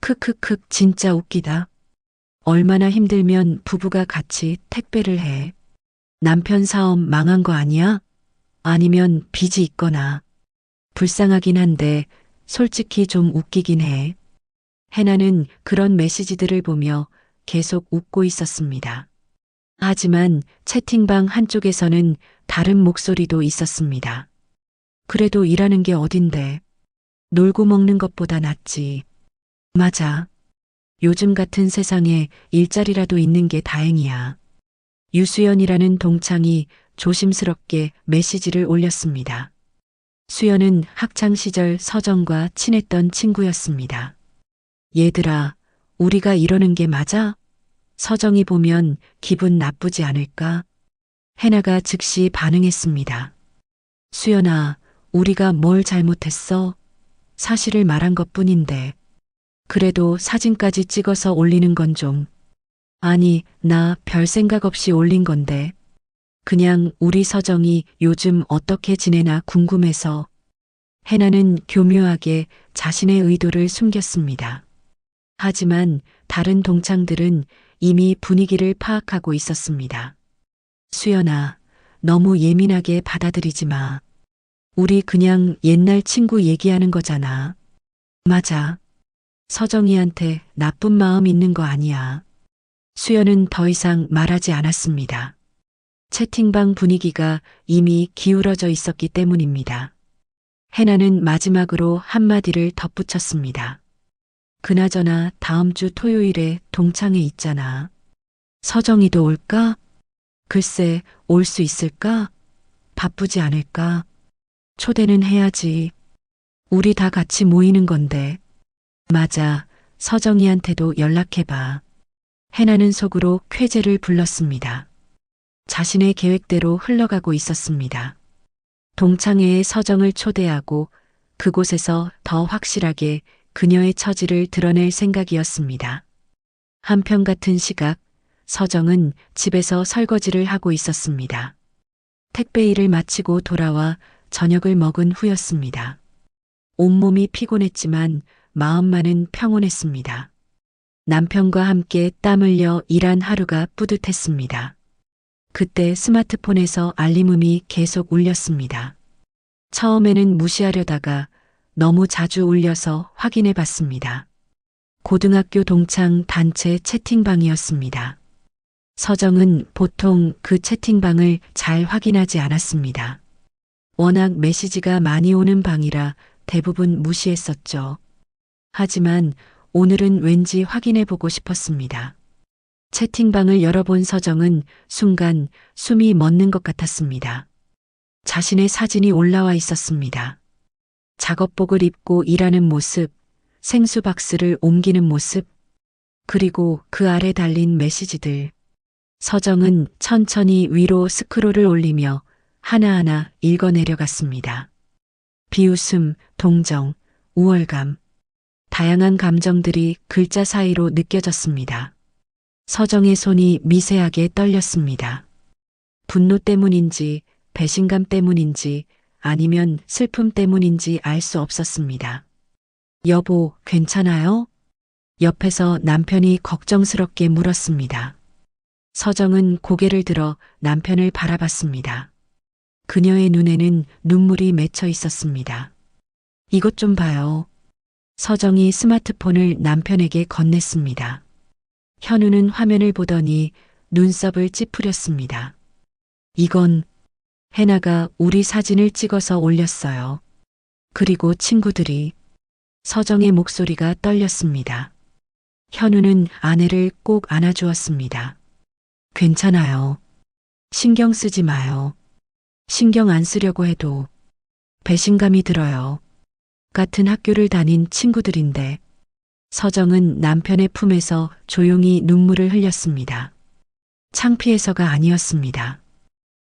크크크, 진짜 웃기다. 얼마나 힘들면 부부가 같이 택배를 해. 남편 사업 망한 거 아니야? 아니면 빚이 있거나. 불쌍하긴 한데 솔직히 좀 웃기긴 해. 해나는 그런 메시지들을 보며 계속 웃고 있었습니다. 하지만 채팅방 한쪽에서는 다른 목소리도 있었습니다. 그래도 일하는 게 어딘데. 놀고 먹는 것보다 낫지. 맞아. 요즘 같은 세상에 일자리라도 있는 게 다행이야. 유수연이라는 동창이 조심스럽게 메시지를 올렸습니다. 수연은 학창시절 서정과 친했던 친구였습니다. 얘들아, 우리가 이러는 게 맞아? 서정이 보면 기분 나쁘지 않을까? 해나가 즉시 반응했습니다. 수연아, 우리가 뭘 잘못했어? 사실을 말한 것뿐인데. 그래도 사진까지 찍어서 올리는 건 좀. 아니, 나 별 생각 없이 올린 건데. 그냥 우리 서정이 요즘 어떻게 지내나 궁금해서. 해나는 교묘하게 자신의 의도를 숨겼습니다. 하지만 다른 동창들은 이미 분위기를 파악하고 있었습니다. 수연아, 너무 예민하게 받아들이지 마. 우리 그냥 옛날 친구 얘기하는 거잖아. 맞아. 서정이한테 나쁜 마음 있는 거 아니야. 수연은 더 이상 말하지 않았습니다. 채팅방 분위기가 이미 기울어져 있었기 때문입니다. 해나는 마지막으로 한마디를 덧붙였습니다. 그나저나 다음 주 토요일에 동창회 있잖아. 서정이도 올까? 글쎄, 올 수 있을까? 바쁘지 않을까? 초대는 해야지. 우리 다 같이 모이는 건데. 맞아. 서정이한테도 연락해봐. 해나는 속으로 쾌재를 불렀습니다. 자신의 계획대로 흘러가고 있었습니다. 동창회에 서정을 초대하고 그곳에서 더 확실하게 그녀의 처지를 드러낼 생각이었습니다. 한편 같은 시각, 서정은 집에서 설거지를 하고 있었습니다. 택배 일을 마치고 돌아와 저녁을 먹은 후였습니다. 온몸이 피곤했지만 마음만은 평온했습니다. 남편과 함께 땀 흘려 일한 하루가 뿌듯했습니다. 그때 스마트폰에서 알림음이 계속 울렸습니다. 처음에는 무시하려다가 너무 자주 울려서 확인해 봤습니다. 고등학교 동창 단체 채팅방이었습니다. 서정은 보통 그 채팅방을 잘 확인하지 않았습니다. 워낙 메시지가 많이 오는 방이라 대부분 무시했었죠. 하지만 오늘은 왠지 확인해 보고 싶었습니다. 채팅방을 열어본 서정은 순간 숨이 멎는 것 같았습니다. 자신의 사진이 올라와 있었습니다. 작업복을 입고 일하는 모습, 생수 박스를 옮기는 모습, 그리고 그 아래 달린 메시지들. 서정은 천천히 위로 스크롤을 올리며 하나하나 읽어내려갔습니다. 비웃음, 동정, 우월감, 다양한 감정들이 글자 사이로 느껴졌습니다. 서정의 손이 미세하게 떨렸습니다. 분노 때문인지, 배신감 때문인지, 아니면 슬픔 때문인지 알 수 없었습니다. 여보, 괜찮아요? 옆에서 남편이 걱정스럽게 물었습니다. 서정은 고개를 들어 남편을 바라봤습니다. 그녀의 눈에는 눈물이 맺혀 있었습니다. 이것 좀 봐요. 서정이 스마트폰을 남편에게 건넸습니다. 현우는 화면을 보더니 눈썹을 찌푸렸습니다. 이건 해나가 우리 사진을 찍어서 올렸어요. 그리고 친구들이. 서정의 목소리가 떨렸습니다. 현우는 아내를 꼭 안아주었습니다. 괜찮아요. 신경 쓰지 마요. 신경 안 쓰려고 해도 배신감이 들어요. 같은 학교를 다닌 친구들인데. 서정은 남편의 품에서 조용히 눈물을 흘렸습니다. 창피해서가 아니었습니다.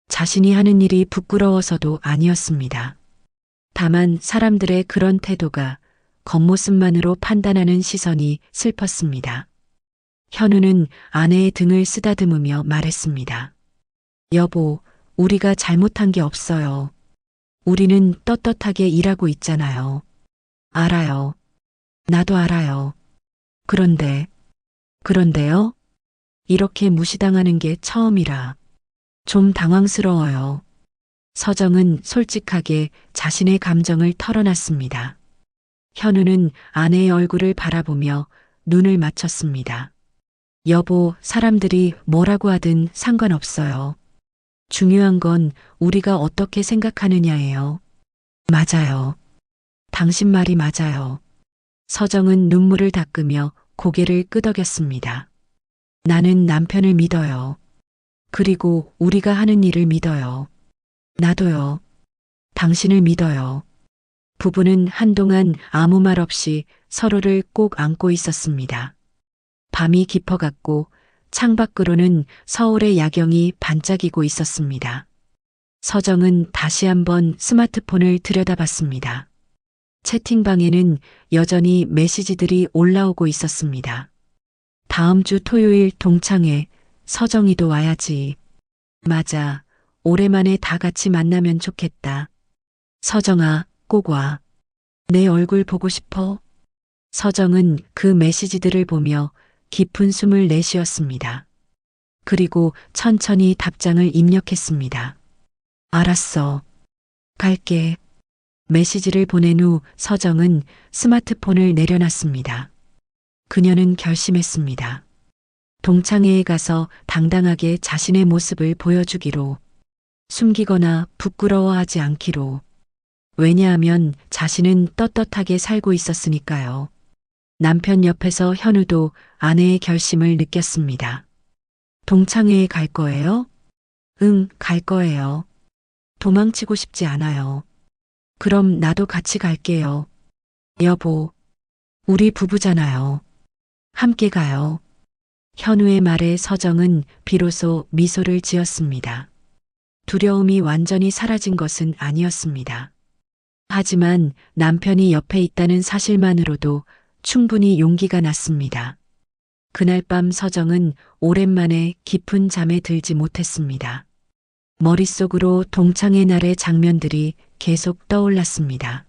자신이 하는 일이 부끄러워서도 아니었습니다. 다만 사람들의 그런 태도가 겉모습만으로 판단하는 시선이 슬펐습니다. 현우는 아내의 등을 쓰다듬으며 말했습니다. 여보, 우리가 잘못한 게 없어요. 우리는 떳떳하게 일하고 있잖아요. 알아요. 나도 알아요. 그런데요? 이렇게 무시당하는 게 처음이라. 좀 당황스러워요. 서정은 솔직하게 자신의 감정을 털어놨습니다. 현우는 아내의 얼굴을 바라보며 눈을 맞췄습니다. 여보, 사람들이 뭐라고 하든 상관없어요. 중요한 건 우리가 어떻게 생각하느냐예요. 맞아요. 당신 말이 맞아요. 서정은 눈물을 닦으며 고개를 끄덕였습니다. 나는 남편을 믿어요. 그리고 우리가 하는 일을 믿어요. 나도요. 당신을 믿어요. 부부는 한동안 아무 말 없이 서로를 꼭 안고 있었습니다. 밤이 깊어갔고 창밖으로는 서울의 야경이 반짝이고 있었습니다. 서정은 다시 한번 스마트폰을 들여다봤습니다. 채팅방에는 여전히 메시지들이 올라오고 있었습니다. 다음 주 토요일 동창회, 서정이도 와야지. 맞아. 오랜만에 다 같이 만나면 좋겠다. 서정아, 꼭 와. 내 얼굴 보고 싶어? 서정은 그 메시지들을 보며 깊은 숨을 내쉬었습니다. 그리고 천천히 답장을 입력했습니다. 알았어. 갈게. 메시지를 보낸 후 서정은 스마트폰을 내려놨습니다. 그녀는 결심했습니다. 동창회에 가서 당당하게 자신의 모습을 보여주기로, 숨기거나 부끄러워하지 않기로. 왜냐하면 자신은 떳떳하게 살고 있었으니까요. 남편 옆에서 현우도 아내의 결심을 느꼈습니다. 동창회에 갈 거예요? 응, 갈 거예요. 도망치고 싶지 않아요. 그럼 나도 같이 갈게요. 여보, 우리 부부잖아요. 함께 가요. 현우의 말에 서정은 비로소 미소를 지었습니다. 두려움이 완전히 사라진 것은 아니었습니다. 하지만 남편이 옆에 있다는 사실만으로도 충분히 용기가 났습니다. 그날 밤 서정은 오랜만에 깊은 잠에 들지 못했습니다. 머릿속으로 동창회 날의 장면들이 계속 떠올랐습니다.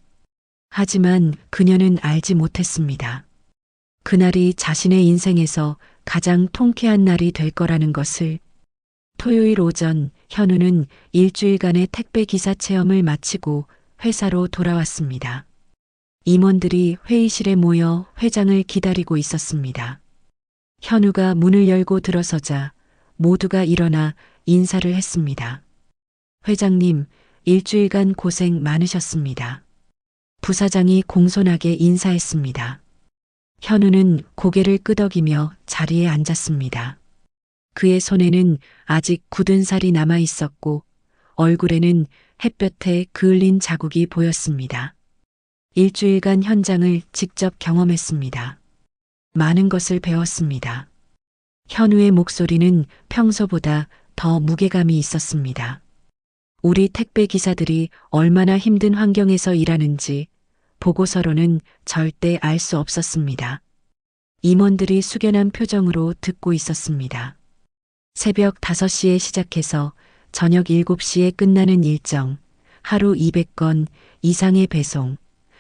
하지만 그녀는 알지 못했습니다. 그날이 자신의 인생에서 가장 통쾌한 날이 될 거라는 것을. 토요일 오전 현우는 일주일간의 택배 기사 체험을 마치고 회사로 돌아왔습니다. 임원들이 회의실에 모여 회장을 기다리고 있었습니다. 현우가 문을 열고 들어서자 모두가 일어나 인사를 했습니다. 회장님, 일주일간 고생 많으셨습니다. 부사장이 공손하게 인사했습니다. 현우는 고개를 끄덕이며 자리에 앉았습니다. 그의 손에는 아직 굳은 살이 남아 있었고 얼굴에는 햇볕에 그을린 자국이 보였습니다. 일주일간 현장을 직접 경험했습니다. 많은 것을 배웠습니다. 현우의 목소리는 평소보다 더 무게감이 있었습니다. 우리 택배 기사들이 얼마나 힘든 환경에서 일하는지 보고서로는 절대 알 수 없었습니다. 임원들이 숙연한 표정으로 듣고 있었습니다. 새벽 5시에 시작해서 저녁 7시에 끝나는 일정, 하루 200건 이상의 배송,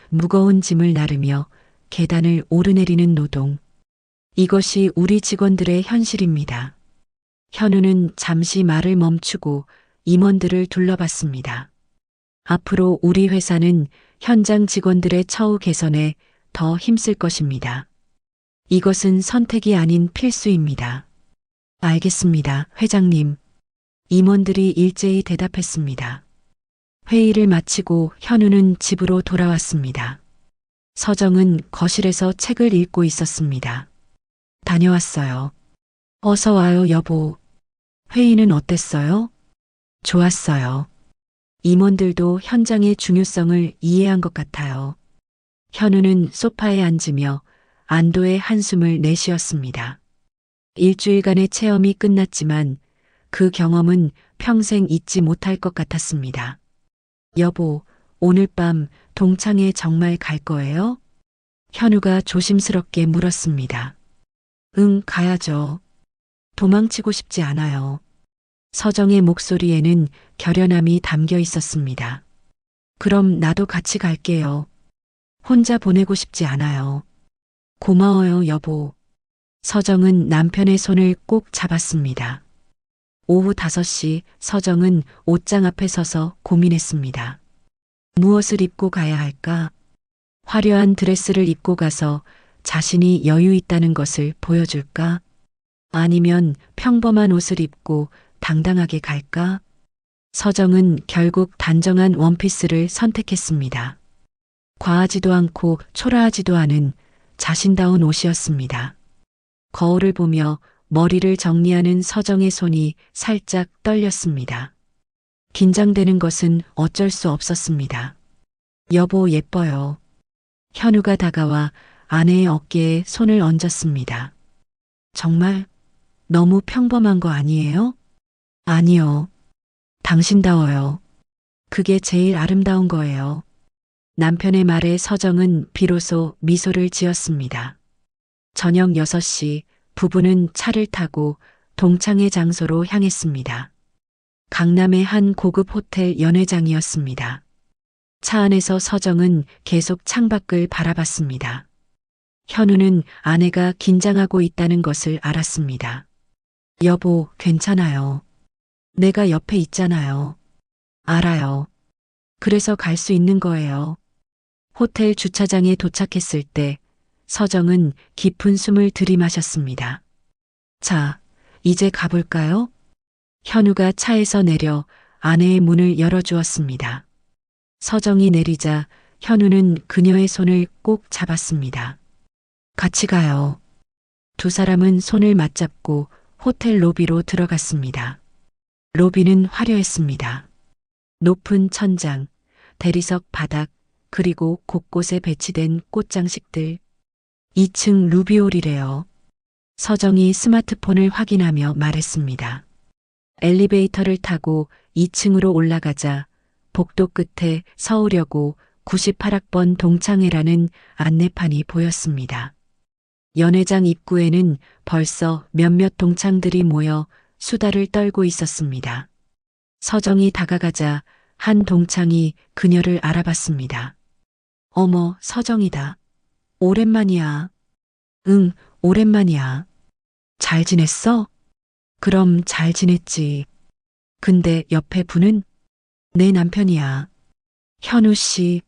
무거운 짐을 나르며 계단을 오르내리는 노동. 이것이 우리 직원들의 현실입니다. 현우는 잠시 말을 멈추고 임원들을 둘러봤습니다. 앞으로 우리 회사는 현장 직원들의 처우 개선에 더 힘쓸 것입니다. 이것은 선택이 아닌 필수입니다. 알겠습니다, 회장님. 임원들이 일제히 대답했습니다. 회의를 마치고 현우는 집으로 돌아왔습니다. 서정은 거실에서 책을 읽고 있었습니다. 다녀왔어요. 어서 와요, 여보. 회의는 어땠어요? 좋았어요. 임원들도 현장의 중요성을 이해한 것 같아요. 현우는 소파에 앉으며 안도의 한숨을 내쉬었습니다. 일주일간의 체험이 끝났지만 그 경험은 평생 잊지 못할 것 같았습니다. 여보, 오늘 밤 동창회 정말 갈 거예요? 현우가 조심스럽게 물었습니다. 응, 가야죠. 도망치고 싶지 않아요. 서정의 목소리에는 결연함이 담겨 있었습니다. 그럼 나도 같이 갈게요. 혼자 보내고 싶지 않아요. 고마워요, 여보. 서정은 남편의 손을 꼭 잡았습니다. 오후 5시 서정은 옷장 앞에 서서 고민했습니다. 무엇을 입고 가야 할까? 화려한 드레스를 입고 가서 자신이 여유 있다는 것을 보여줄까? 아니면 평범한 옷을 입고 당당하게 갈까? 서정은 결국 단정한 원피스를 선택했습니다. 과하지도 않고 초라하지도 않은 자신다운 옷이었습니다. 거울을 보며 머리를 정리하는 서정의 손이 살짝 떨렸습니다. 긴장되는 것은 어쩔 수 없었습니다. 여보, 예뻐요. 현우가 다가와 아내의 어깨에 손을 얹었습니다. 정말 너무 평범한 거 아니에요? 아니요. 당신다워요. 그게 제일 아름다운 거예요. 남편의 말에 서정은 비로소 미소를 지었습니다. 저녁 6시 부부는 차를 타고 동창회 장소로 향했습니다. 강남의 한 고급 호텔 연회장이었습니다. 차 안에서 서정은 계속 창밖을 바라봤습니다. 현우는 아내가 긴장하고 있다는 것을 알았습니다. 여보, 괜찮아요. 내가 옆에 있잖아요. 알아요. 그래서 갈 수 있는 거예요. 호텔 주차장에 도착했을 때 서정은 깊은 숨을 들이마셨습니다. 자, 이제 가볼까요? 현우가 차에서 내려 아내의 문을 열어주었습니다. 서정이 내리자 현우는 그녀의 손을 꼭 잡았습니다. 같이 가요. 두 사람은 손을 맞잡고 호텔 로비로 들어갔습니다. 로비는 화려했습니다. 높은 천장, 대리석 바닥, 그리고 곳곳에 배치된 꽃장식들. 2층 루비올이래요. 서정이 스마트폰을 확인하며 말했습니다. 엘리베이터를 타고 2층으로 올라가자 복도 끝에 서우려고 98학번 동창회라는 안내판이 보였습니다. 연회장 입구에는 벌써 몇몇 동창들이 모여 수다를 떨고 있었습니다. 서정이 다가가자 한 동창이 그녀를 알아봤습니다. 어머, 서정이다. 오랜만이야. 응, 오랜만이야. 잘 지냈어? 그럼 잘 지냈지. 근데 옆에 분은? 내 남편이야. 현우 씨.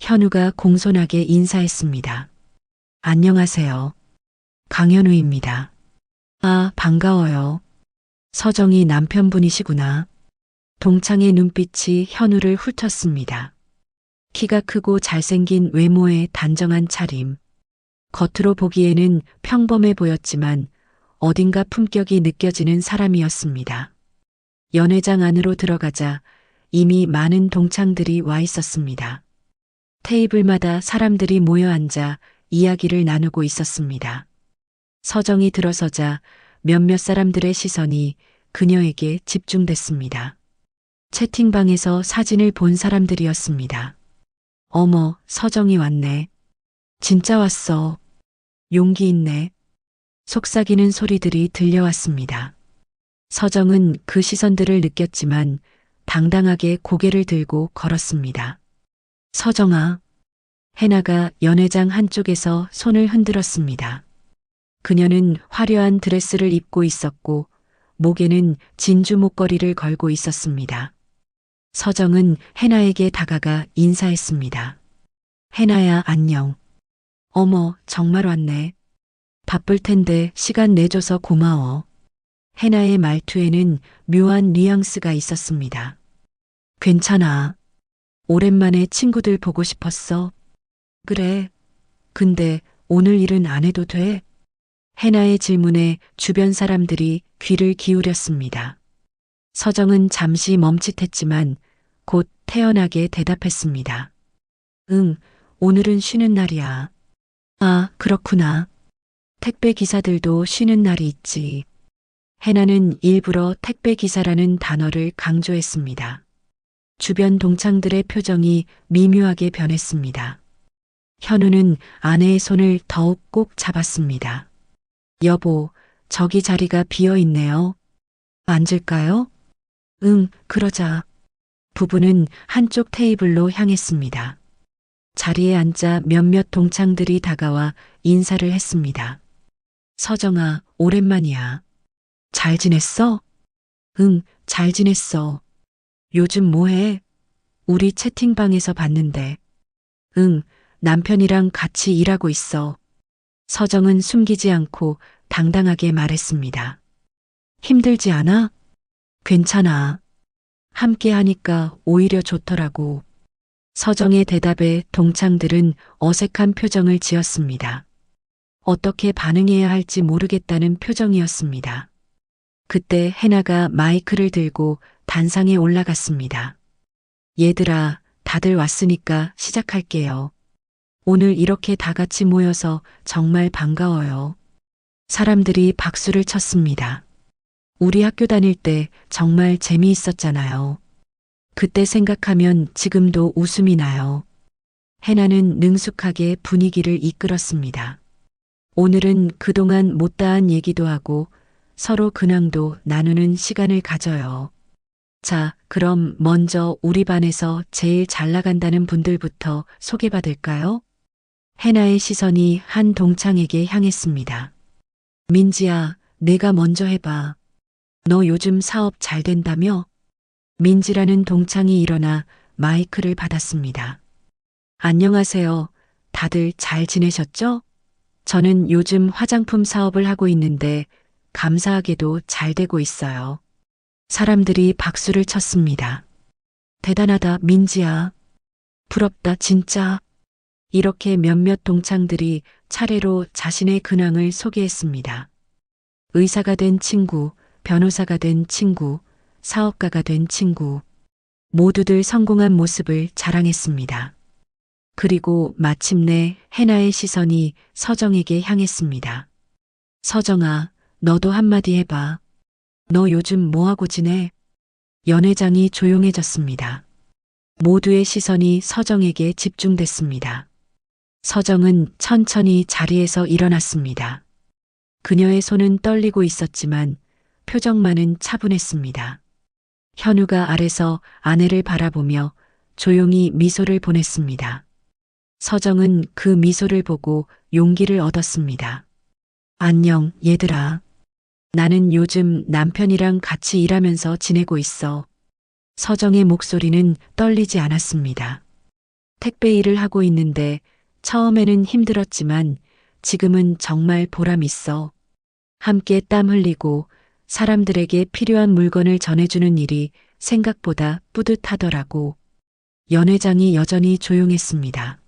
현우가 공손하게 인사했습니다. 안녕하세요. 강현우입니다. 아, 반가워요. 서정이 남편분이시구나. 동창의 눈빛이 현우를 훑었습니다. 키가 크고 잘생긴 외모의 단정한 차림. 겉으로 보기에는 평범해 보였지만 어딘가 품격이 느껴지는 사람이었습니다. 연회장 안으로 들어가자 이미 많은 동창들이 와 있었습니다. 테이블마다 사람들이 모여 앉아 이야기를 나누고 있었습니다. 서정이 들어서자 몇몇 사람들의 시선이 그녀에게 집중됐습니다. 채팅방에서 사진을 본 사람들이었습니다. 어머, 서정이 왔네. 진짜 왔어. 용기 있네. 속삭이는 소리들이 들려왔습니다. 서정은 그 시선들을 느꼈지만 당당하게 고개를 들고 걸었습니다. 서정아. 해나가 연회장 한쪽에서 손을 흔들었습니다. 그녀는 화려한 드레스를 입고 있었고 목에는 진주 목걸이를 걸고 있었습니다. 서정은 해나에게 다가가 인사했습니다. 해나야, 안녕. 어머, 정말 왔네. 바쁠 텐데 시간 내줘서 고마워. 해나의 말투에는 묘한 뉘앙스가 있었습니다. 괜찮아. 오랜만에 친구들 보고 싶었어. 그래. 근데 오늘 일은 안 해도 돼? 해나의 질문에 주변 사람들이 귀를 기울였습니다. 서정은 잠시 멈칫했지만 곧 태연하게 대답했습니다. 응, 오늘은 쉬는 날이야. 아, 그렇구나. 택배 기사들도 쉬는 날이 있지. 해나는 일부러 택배 기사라는 단어를 강조했습니다. 주변 동창들의 표정이 미묘하게 변했습니다. 현우는 아내의 손을 더욱 꼭 잡았습니다. 여보, 저기 자리가 비어 있네요. 앉을까요? 응, 그러자. 부부는 한쪽 테이블로 향했습니다. 자리에 앉자 몇몇 동창들이 다가와 인사를 했습니다. 서정아, 오랜만이야. 잘 지냈어? 응, 잘 지냈어. 요즘 뭐해? 우리 채팅방에서 봤는데. 응, 남편이랑 같이 일하고 있어. 서정은 숨기지 않고 당당하게 말했습니다. 힘들지 않아? 괜찮아. 함께 하니까 오히려 좋더라고. 서정의 대답에 동창들은 어색한 표정을 지었습니다. 어떻게 반응해야 할지 모르겠다는 표정이었습니다. 그때 해나가 마이크를 들고 단상에 올라갔습니다. 얘들아, 다들 왔으니까 시작할게요. 오늘 이렇게 다 같이 모여서 정말 반가워요. 사람들이 박수를 쳤습니다. 우리 학교 다닐 때 정말 재미있었잖아요. 그때 생각하면 지금도 웃음이 나요. 해나는 능숙하게 분위기를 이끌었습니다. 오늘은 그동안 못다한 얘기도 하고 서로 근황도 나누는 시간을 가져요. 자, 그럼 먼저 우리 반에서 제일 잘 나간다는 분들부터 소개받을까요? 해나의 시선이 한 동창에게 향했습니다. 민지야, 내가 먼저 해봐. 너 요즘 사업 잘 된다며? 민지라는 동창이 일어나 마이크를 받았습니다. 안녕하세요. 다들 잘 지내셨죠? 저는 요즘 화장품 사업을 하고 있는데 감사하게도 잘 되고 있어요. 사람들이 박수를 쳤습니다. 대단하다, 민지야. 부럽다, 진짜. 이렇게 몇몇 동창들이 차례로 자신의 근황을 소개했습니다. 의사가 된 친구, 변호사가 된 친구, 사업가가 된 친구. 모두들 성공한 모습을 자랑했습니다. 그리고 마침내 해나의 시선이 서정에게 향했습니다. 서정아, 너도 한마디 해봐. 너 요즘 뭐하고 지내? 연회장이 조용해졌습니다. 모두의 시선이 서정에게 집중됐습니다. 서정은 천천히 자리에서 일어났습니다. 그녀의 손은 떨리고 있었지만 표정만은 차분했습니다. 현우가 아래서 아내를 바라보며 조용히 미소를 보냈습니다. 서정은 그 미소를 보고 용기를 얻었습니다. 안녕, 얘들아. 나는 요즘 남편이랑 같이 일하면서 지내고 있어. 서정의 목소리는 떨리지 않았습니다. 택배 일을 하고 있는데 처음에는 힘들었지만 지금은 정말 보람 있어. 함께 땀 흘리고 사람들에게 필요한 물건을 전해주는 일이 생각보다 뿌듯하더라고. 연회장이 여전히 조용했습니다.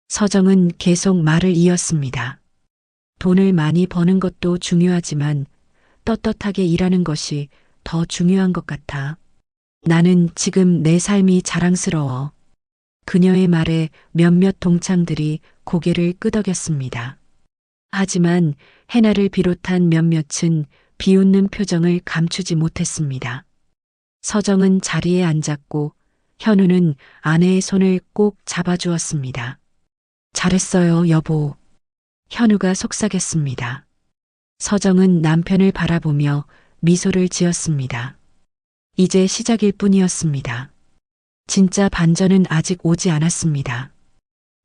서정은 계속 말을 이었습니다. 돈을 많이 버는 것도 중요하지만 떳떳하게 일하는 것이 더 중요한 것 같아. 나는 지금 내 삶이 자랑스러워. 그녀의 말에 몇몇 동창들이 고개를 끄덕였습니다. 하지만 해나를 비롯한 몇몇은 비웃는 표정을 감추지 못했습니다. 서정은 자리에 앉았고 현우는 아내의 손을 꼭 잡아주었습니다. 잘했어요, 여보. 현우가 속삭였습니다. 서정은 남편을 바라보며 미소를 지었습니다. 이제 시작일 뿐이었습니다. 진짜 반전은 아직 오지 않았습니다.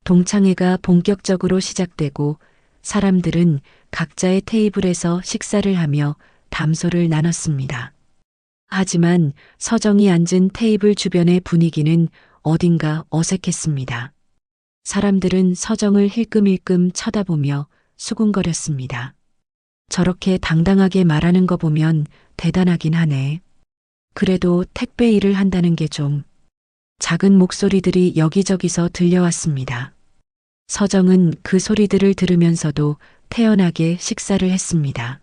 동창회가 본격적으로 시작되고 사람들은 각자의 테이블에서 식사를 하며 담소를 나눴습니다. 하지만 서정이 앉은 테이블 주변의 분위기는 어딘가 어색했습니다. 사람들은 서정을 힐끔힐끔 쳐다보며 수군거렸습니다. 저렇게 당당하게 말하는 거 보면 대단하긴 하네. 그래도 택배 일을 한다는 게 좀. 작은 목소리들이 여기저기서 들려왔습니다. 서정은 그 소리들을 들으면서도 태연하게 식사를 했습니다.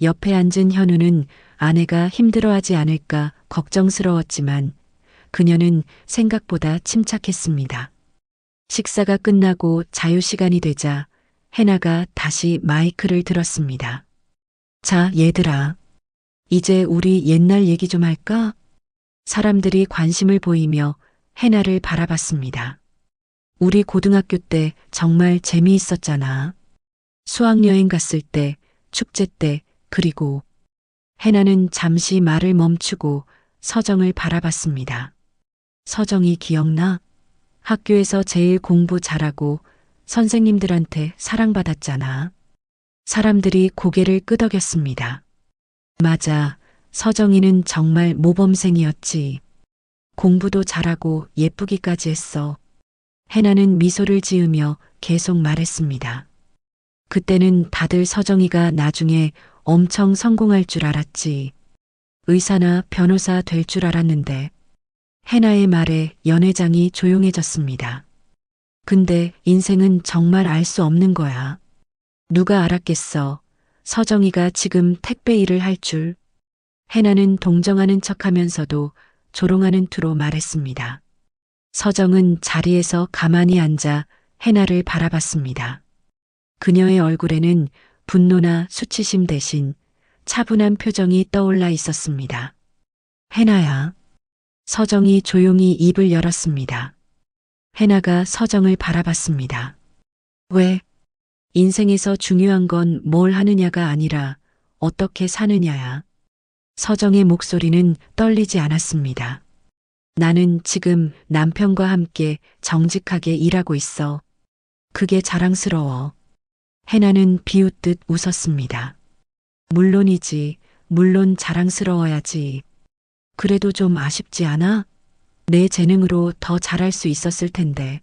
옆에 앉은 현우는 아내가 힘들어하지 않을까 걱정스러웠지만 그녀는 생각보다 침착했습니다. 식사가 끝나고 자유시간이 되자 해나가 다시 마이크를 들었습니다. 자, 얘들아. 이제 우리 옛날 얘기 좀 할까? 사람들이 관심을 보이며 해나를 바라봤습니다. 우리 고등학교 때 정말 재미있었잖아. 수학여행 갔을 때, 축제 때, 그리고 해나는 잠시 말을 멈추고 서정을 바라봤습니다. 서정이 기억나? 학교에서 제일 공부 잘하고 선생님들한테 사랑받았잖아. 사람들이 고개를 끄덕였습니다. 맞아. 서정이는 정말 모범생이었지. 공부도 잘하고 예쁘기까지 했어. 해나는 미소를 지으며 계속 말했습니다. 그때는 다들 서정이가 나중에 엄청 성공할 줄 알았지. 의사나 변호사 될 줄 알았는데 해나의 말에 연회장이 조용해졌습니다. 근데 인생은 정말 알 수 없는 거야. 누가 알았겠어. 서정이가 지금 택배 일을 할 줄. 해나는 동정하는 척하면서도 조롱하는 투로 말했습니다. 서정은 자리에서 가만히 앉아 해나를 바라봤습니다. 그녀의 얼굴에는 분노나 수치심 대신 차분한 표정이 떠올라 있었습니다. 해나야. 서정이 조용히 입을 열었습니다. 해나가 서정을 바라봤습니다. 왜? 인생에서 중요한 건 뭘 하느냐가 아니라 어떻게 사느냐야. 서정의 목소리는 떨리지 않았습니다. 나는 지금 남편과 함께 정직하게 일하고 있어. 그게 자랑스러워. 해나는 비웃듯 웃었습니다. 물론이지. 물론 자랑스러워야지. 그래도 좀 아쉽지 않아? 내 재능으로 더 잘할 수 있었을 텐데.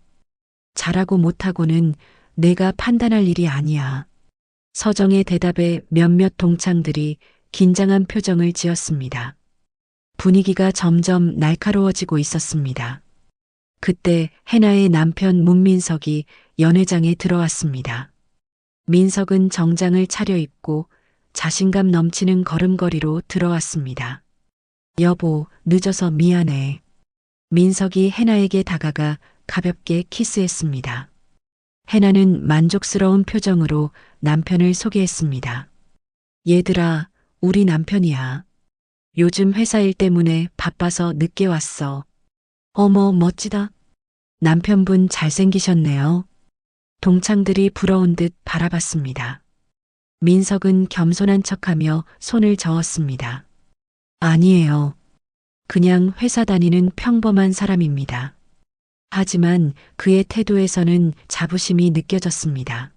잘하고 못하고는 내가 판단할 일이 아니야. 서정의 대답에 몇몇 동창들이 긴장한 표정을 지었습니다. 분위기가 점점 날카로워지고 있었습니다. 그때 해나의 남편 문민석이 연회장에 들어왔습니다. 민석은 정장을 차려입고 자신감 넘치는 걸음걸이로 들어왔습니다. 여보, 늦어서 미안해. 민석이 해나에게 다가가 가볍게 키스했습니다. 해나는 만족스러운 표정으로 남편을 소개했습니다. 얘들아, 우리 남편이야. 요즘 회사 일 때문에 바빠서 늦게 왔어. 어머, 멋지다. 남편분 잘생기셨네요. 동창들이 부러운 듯 바라봤습니다. 민석은 겸손한 척하며 손을 저었습니다. 아니에요. 그냥 회사 다니는 평범한 사람입니다. 하지만 그의 태도에서는 자부심이 느껴졌습니다.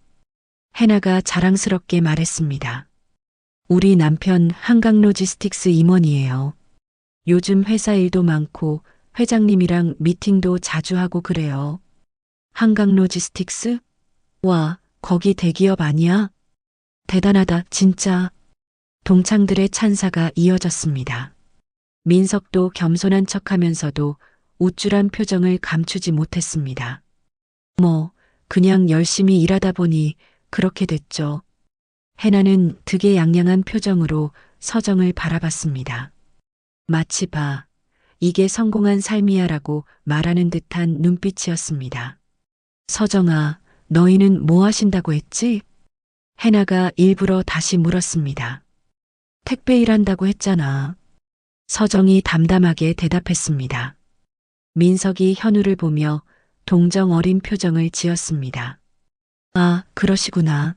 해나가 자랑스럽게 말했습니다. 우리 남편 한강로지스틱스 임원이에요. 요즘 회사 일도 많고 회장님이랑 미팅도 자주 하고 그래요. 한강로지스틱스? 와, 거기 대기업 아니야? 대단하다, 진짜. 동창들의 찬사가 이어졌습니다. 민석도 겸손한 척하면서도 우쭐한 표정을 감추지 못했습니다. 그냥 열심히 일하다 보니 그렇게 됐죠. 해나는 득의양양한 표정으로 서정을 바라봤습니다. 마치 이게 성공한 삶이야라고 말하는 듯한 눈빛이었습니다. 서정아, 너희는 뭐 하신다고 했지? 해나가 일부러 다시 물었습니다. 택배 일한다고 했잖아. 서정이 담담하게 대답했습니다. 민석이 현우를 보며 동정 어린 표정을 지었습니다. 아, 그러시구나.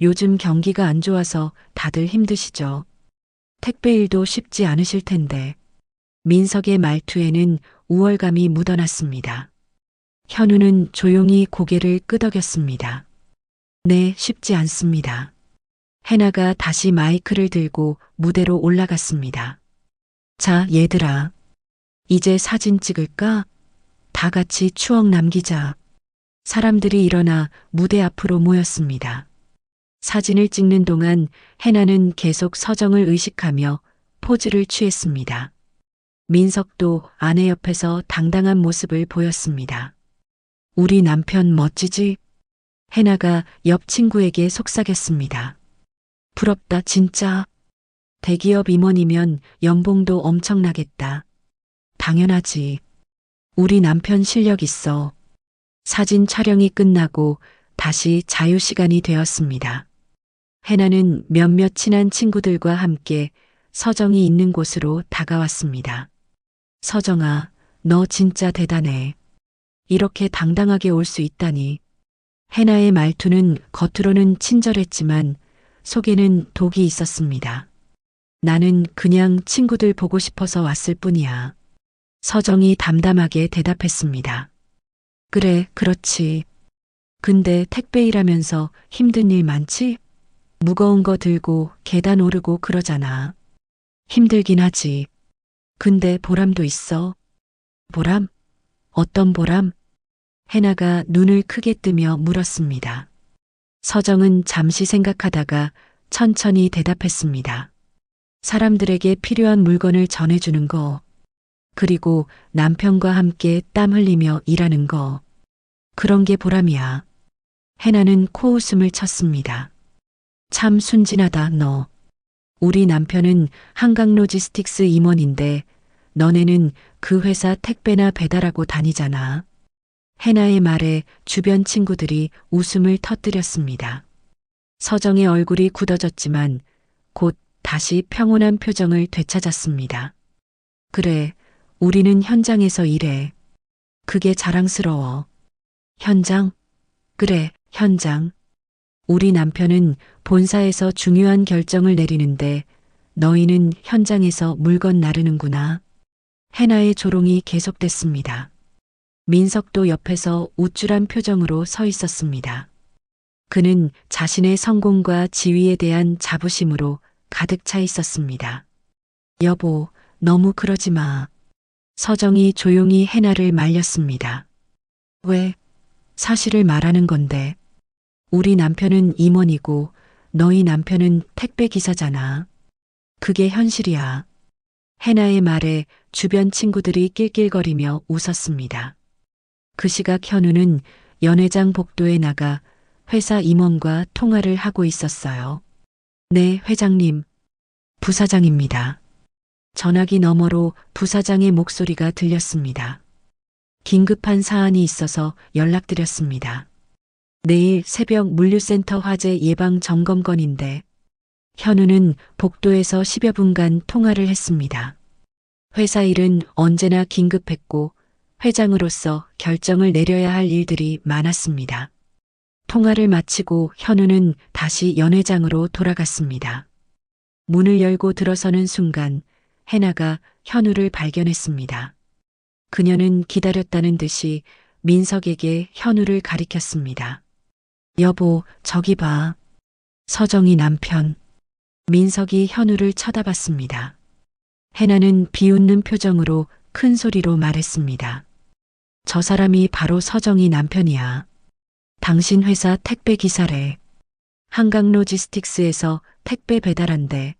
요즘 경기가 안 좋아서 다들 힘드시죠. 택배 일도 쉽지 않으실 텐데. 민석의 말투에는 우월감이 묻어났습니다. 현우는 조용히 고개를 끄덕였습니다. 네, 쉽지 않습니다. 해나가 다시 마이크를 들고 무대로 올라갔습니다. 자, 얘들아. 이제 사진 찍을까? 다 같이 추억 남기자. 사람들이 일어나 무대 앞으로 모였습니다. 사진을 찍는 동안 해나는 계속 서정을 의식하며 포즈를 취했습니다. 민석도 아내 옆에서 당당한 모습을 보였습니다. 우리 남편 멋지지? 해나가 옆 친구에게 속삭였습니다. 부럽다, 진짜. 대기업 임원이면 연봉도 엄청나겠다. 당연하지. 우리 남편 실력 있어. 사진 촬영이 끝나고 다시 자유시간이 되었습니다. 해나는 몇몇 친한 친구들과 함께 서정이 있는 곳으로 다가왔습니다. 서정아, 너 진짜 대단해. 이렇게 당당하게 올 수 있다니. 해나의 말투는 겉으로는 친절했지만 속에는 독이 있었습니다. 나는 그냥 친구들 보고 싶어서 왔을 뿐이야. 서정이 담담하게 대답했습니다. 그래, 그렇지. 근데 택배 일하면서 힘든 일 많지? 무거운 거 들고 계단 오르고 그러잖아. 힘들긴 하지. 근데 보람도 있어. 보람? 어떤 보람? 해나가 눈을 크게 뜨며 물었습니다. 서정은 잠시 생각하다가 천천히 대답했습니다. 사람들에게 필요한 물건을 전해주는 거, 그리고 남편과 함께 땀 흘리며 일하는 거, 그런 게 보람이야. 해나는 코웃음을 쳤습니다. 참 순진하다, 너. 우리 남편은 한강로지스틱스 임원인데 너네는 그 회사 택배나 배달하고 다니잖아. 해나의 말에 주변 친구들이 웃음을 터뜨렸습니다. 서정의 얼굴이 굳어졌지만 곧 다시 평온한 표정을 되찾았습니다. 그래, 우리는 현장에서 일해. 그게 자랑스러워. 현장? 그래, 현장. 우리 남편은 본사에서 중요한 결정을 내리는데 너희는 현장에서 물건 나르는구나. 해나의 조롱이 계속됐습니다. 민석도 옆에서 우쭐한 표정으로 서 있었습니다. 그는 자신의 성공과 지위에 대한 자부심으로 가득 차 있었습니다. 여보, 너무 그러지 마. 서정이 조용히 해나를 말렸습니다. 왜? 사실을 말하는 건데. 우리 남편은 임원이고 너희 남편은 택배 기사잖아. 그게 현실이야. 해나의 말에 주변 친구들이 낄낄거리며 웃었습니다. 그 시각 현우는 연회장 복도에 나가 회사 임원과 통화를 하고 있었어요. 네, 회장님. 부사장입니다. 전화기 너머로 부사장의 목소리가 들렸습니다. 긴급한 사안이 있어서 연락드렸습니다. 내일 새벽 물류센터 화재 예방 점검 건인데 현우는 복도에서 10여 분간 통화를 했습니다. 회사 일은 언제나 긴급했고 회장으로서 결정을 내려야 할 일들이 많았습니다. 통화를 마치고 현우는 다시 연회장으로 돌아갔습니다. 문을 열고 들어서는 순간 해나가 현우를 발견했습니다. 그녀는 기다렸다는 듯이 민석에게 현우를 가리켰습니다. 여보, 저기 봐. 서정이 남편. 민석이 현우를 쳐다봤습니다. 해나는 비웃는 표정으로 큰 소리로 말했습니다. 저 사람이 바로 서정이 남편이야. 당신 회사 택배 기사래. 한강로지스틱스에서 택배 배달한대.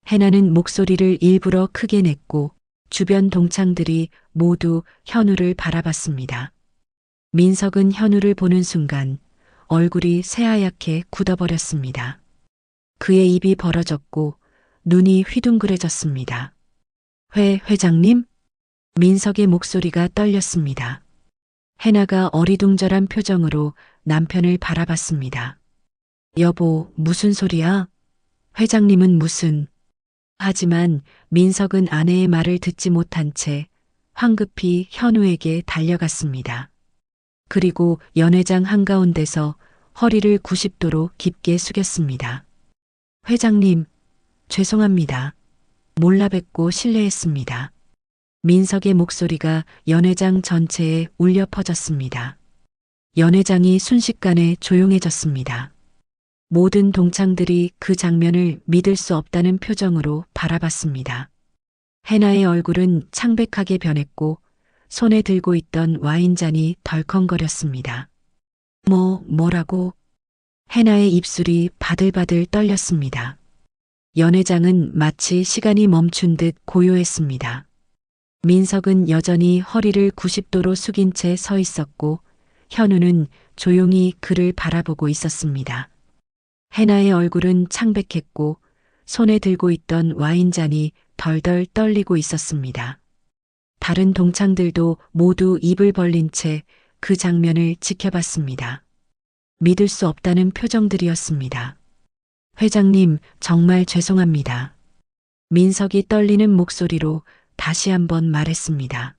해나는 목소리를 일부러 크게 냈고 주변 동창들이 모두 현우를 바라봤습니다. 민석은 현우를 보는 순간 얼굴이 새하얗게 굳어버렸습니다. 그의 입이 벌어졌고 눈이 휘둥그레졌습니다. 회장님? 민석의 목소리가 떨렸습니다. 해나가 어리둥절한 표정으로 남편을 바라봤습니다. 여보, 무슨 소리야? 회장님은 무슨... 하지만 민석은 아내의 말을 듣지 못한 채 황급히 현우에게 달려갔습니다. 그리고 연회장 한가운데서 허리를 90도로 깊게 숙였습니다. 회장님, 죄송합니다. 몰라 뵙고 실례했습니다. 민석의 목소리가 연회장 전체에 울려 퍼졌습니다. 연회장이 순식간에 조용해졌습니다. 모든 동창들이 그 장면을 믿을 수 없다는 표정으로 바라봤습니다. 해나의 얼굴은 창백하게 변했고 손에 들고 있던 와인잔이 덜컹거렸습니다. 뭐라고? 해나의 입술이 바들바들 떨렸습니다. 연회장은 마치 시간이 멈춘 듯 고요했습니다. 민석은 여전히 허리를 90도로 숙인 채 서 있었고 현우는 조용히 그를 바라보고 있었습니다. 해나의 얼굴은 창백했고 손에 들고 있던 와인잔이 덜덜 떨리고 있었습니다. 다른 동창들도 모두 입을 벌린 채 그 장면을 지켜봤습니다. 믿을 수 없다는 표정들이었습니다. 회장님, 정말 죄송합니다. 민석이 떨리는 목소리로 다시 한번 말했습니다.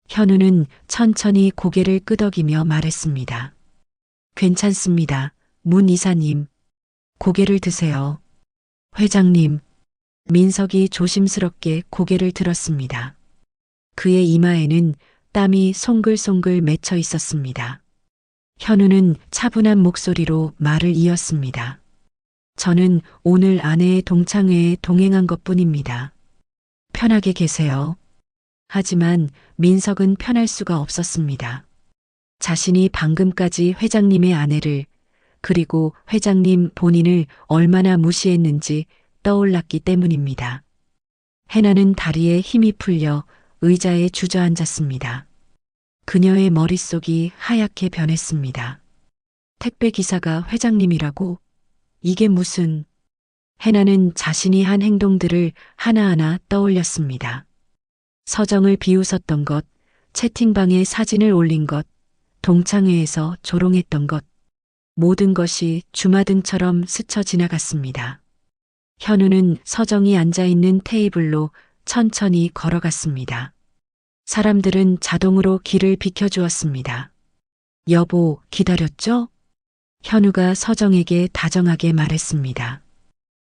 현우는 천천히 고개를 끄덕이며 말했습니다. 괜찮습니다. 문 이사님. 고개를 드세요. 회장님. 민석이 조심스럽게 고개를 들었습니다. 그의 이마에는 땀이 송글송글 맺혀 있었습니다. 현우는 차분한 목소리로 말을 이었습니다. 저는 오늘 아내의 동창회에 동행한 것뿐입니다. 편하게 계세요. 하지만 민석은 편할 수가 없었습니다. 자신이 방금까지 회장님의 아내를 그리고 회장님 본인을 얼마나 무시했는지 떠올랐기 때문입니다. 해나는 다리에 힘이 풀려 의자에 주저앉았습니다. 그녀의 머릿속이 하얗게 변했습니다. 택배 기사가 회장님이라고? 이게 무슨... 해나는 자신이 한 행동들을 하나하나 떠올렸습니다. 서정을 비웃었던 것, 채팅방에 사진을 올린 것, 동창회에서 조롱했던 것, 모든 것이 주마등처럼 스쳐 지나갔습니다. 현우는 서정이 앉아있는 테이블로 천천히 걸어갔습니다. 사람들은 자동으로 길을 비켜주었습니다. 여보, 기다렸죠? 현우가 서정에게 다정하게 말했습니다.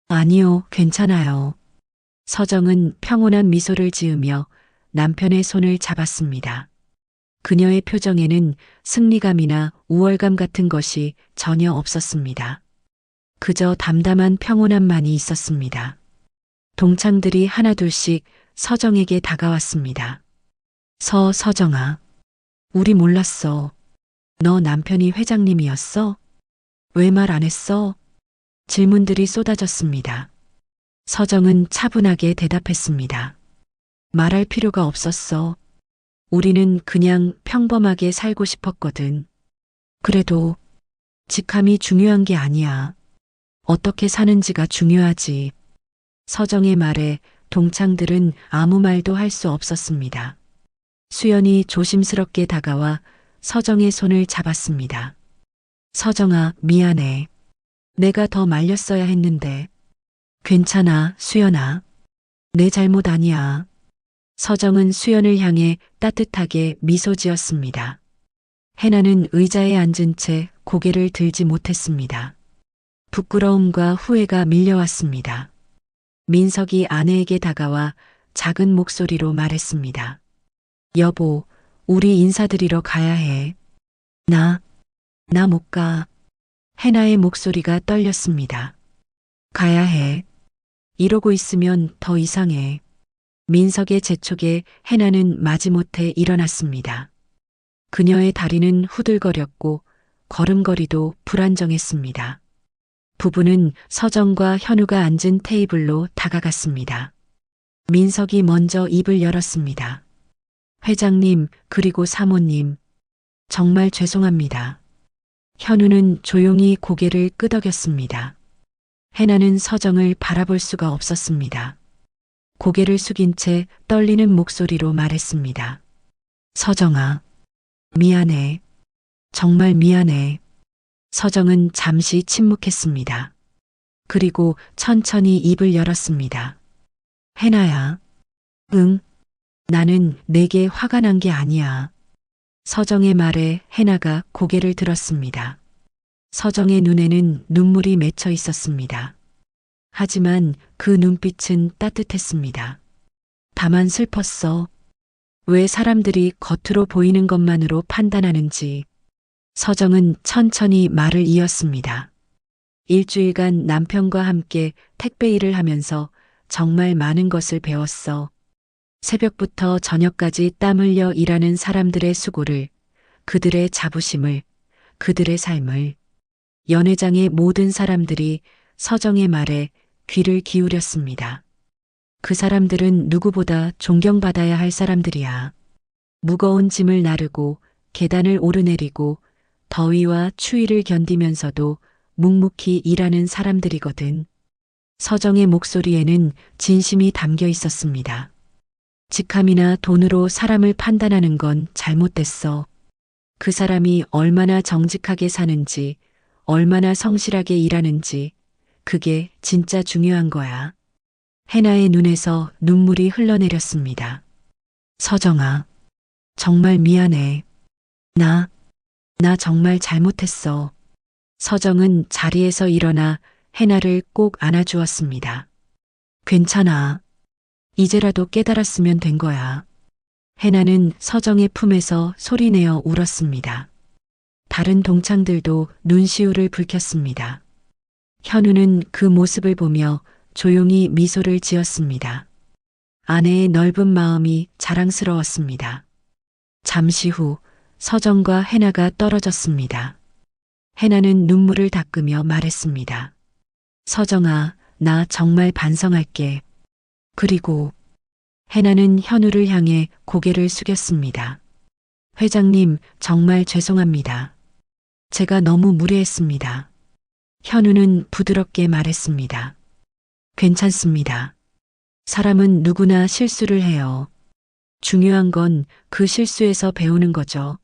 아니요, 괜찮아요. 서정은 평온한 미소를 지으며 남편의 손을 잡았습니다. 그녀의 표정에는 승리감이나 우월감 같은 것이 전혀 없었습니다. 그저 담담한 평온함만이 있었습니다. 동창들이 하나둘씩 서정에게 다가왔습니다. 서정아. 우리 몰랐어. 너 남편이 회장님이었어? 왜 말 안 했어? 질문들이 쏟아졌습니다. 서정은 차분하게 대답했습니다. 말할 필요가 없었어. 우리는 그냥 평범하게 살고 싶었거든. 그래도 직함이 중요한 게 아니야. 어떻게 사는지가 중요하지. 서정의 말에 동창들은 아무 말도 할 수 없었습니다. 수연이 조심스럽게 다가와 서정의 손을 잡았습니다. 서정아, 미안해. 내가 더 말렸어야 했는데. 괜찮아, 수연아. 내 잘못 아니야. 서정은 수연을 향해 따뜻하게 미소 지었습니다. 해나는 의자에 앉은 채 고개를 들지 못했습니다. 부끄러움과 후회가 밀려왔습니다. 민석이 아내에게 다가와 작은 목소리로 말했습니다. 여보, 우리 인사드리러 가야 해. 나 못 가. 해나의 목소리가 떨렸습니다. 가야 해. 이러고 있으면 더 이상해. 민석의 재촉에 해나는 마지못해 일어났습니다. 그녀의 다리는 후들거렸고 걸음걸이도 불안정했습니다. 부부는 서정과 현우가 앉은 테이블로 다가갔습니다. 민석이 먼저 입을 열었습니다. 회장님, 그리고 사모님, 정말 죄송합니다. 현우는 조용히 고개를 끄덕였습니다. 해나는 서정을 바라볼 수가 없었습니다. 고개를 숙인 채 떨리는 목소리로 말했습니다. 서정아, 미안해. 정말 미안해. 서정은 잠시 침묵했습니다. 그리고 천천히 입을 열었습니다. 해나야. 응. 나는 내게 화가 난 게 아니야. 서정의 말에 해나가 고개를 들었습니다. 서정의 눈에는 눈물이 맺혀 있었습니다. 하지만 그 눈빛은 따뜻했습니다. 다만 슬펐어. 왜 사람들이 겉으로 보이는 것만으로 판단하는지. 서정은 천천히 말을 이었습니다. 일주일간 남편과 함께 택배 일을 하면서 정말 많은 것을 배웠어. 새벽부터 저녁까지 땀 흘려 일하는 사람들의 수고를, 그들의 자부심을, 그들의 삶을. 연회장의 모든 사람들이 서정의 말에 귀를 기울였습니다. 그 사람들은 누구보다 존경받아야 할 사람들이야. 무거운 짐을 나르고 계단을 오르내리고 더위와 추위를 견디면서도 묵묵히 일하는 사람들이거든. 서정의 목소리에는 진심이 담겨 있었습니다. 직함이나 돈으로 사람을 판단하는 건 잘못됐어. 그 사람이 얼마나 정직하게 사는지, 얼마나 성실하게 일하는지, 그게 진짜 중요한 거야. 해나의 눈에서 눈물이 흘러내렸습니다. 서정아, 정말 미안해. 나 정말 잘못했어. 서정은 자리에서 일어나 해나를 꼭 안아주었습니다. 괜찮아. 이제라도 깨달았으면 된 거야. 해나는 서정의 품에서 소리내어 울었습니다. 다른 동창들도 눈시울을 붉혔습니다. 현우는 그 모습을 보며 조용히 미소를 지었습니다. 아내의 넓은 마음이 자랑스러웠습니다. 잠시 후 서정과 해나가 떨어졌습니다. 해나는 눈물을 닦으며 말했습니다. 서정아, 나 정말 반성할게. 그리고 해나는 현우를 향해 고개를 숙였습니다. 회장님, 정말 죄송합니다. 제가 너무 무례했습니다. 현우는 부드럽게 말했습니다. 괜찮습니다. 사람은 누구나 실수를 해요. 중요한 건 그 실수에서 배우는 거죠.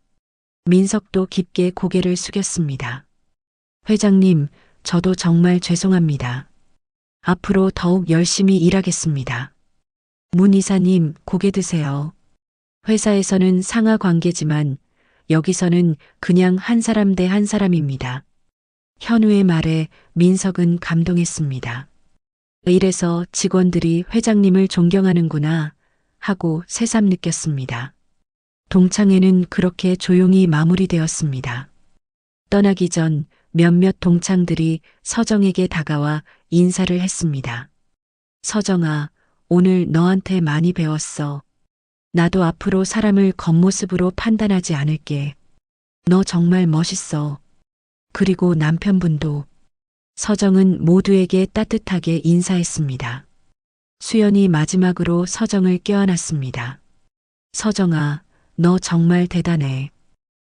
민석도 깊게 고개를 숙였습니다. 회장님, 저도 정말 죄송합니다. 앞으로 더욱 열심히 일하겠습니다. 문 이사님, 고개 드세요. 회사에서는 상하 관계지만 여기서는 그냥 한 사람 대 한 사람입니다. 현우의 말에 민석은 감동했습니다. 이래서 직원들이 회장님을 존경하는구나 하고 새삼 느꼈습니다. 동창회는 그렇게 조용히 마무리되었습니다. 떠나기 전 몇몇 동창들이 서정에게 다가와 인사를 했습니다. 서정아, 오늘 너한테 많이 배웠어. 나도 앞으로 사람을 겉모습으로 판단하지 않을게. 너 정말 멋있어. 그리고 남편분도. 서정은 모두에게 따뜻하게 인사했습니다. 수연이 마지막으로 서정을 껴안았습니다. 서정아, 너 정말 대단해.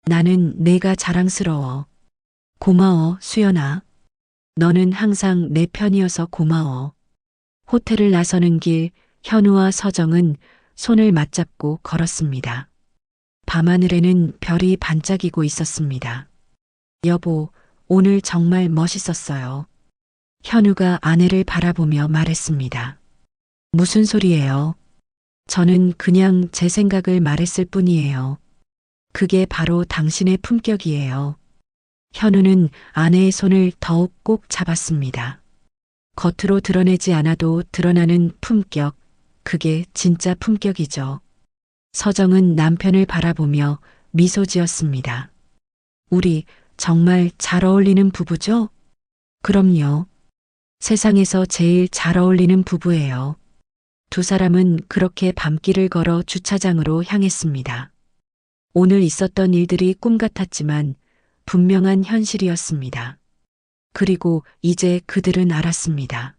나는 내가 자랑스러워. 고마워, 수연아. 너는 항상 내 편이어서 고마워. 호텔을 나서는 길, 현우와 서정은 손을 맞잡고 걸었습니다. 밤하늘에는 별이 반짝이고 있었습니다. 여보, 오늘 정말 멋있었어요. 현우가 아내를 바라보며 말했습니다. 무슨 소리예요? 저는 그냥 제 생각을 말했을 뿐이에요. 그게 바로 당신의 품격이에요. 현우는 아내의 손을 더욱 꼭 잡았습니다. 겉으로 드러내지 않아도 드러나는 품격, 그게 진짜 품격이죠. 서정은 남편을 바라보며 미소 지었습니다. 우리 정말 잘 어울리는 부부죠? 그럼요. 세상에서 제일 잘 어울리는 부부예요. 두 사람은 그렇게 밤길을 걸어 주차장으로 향했습니다. 오늘 있었던 일들이 꿈 같았지만 분명한 현실이었습니다. 그리고 이제 그들은 알았습니다.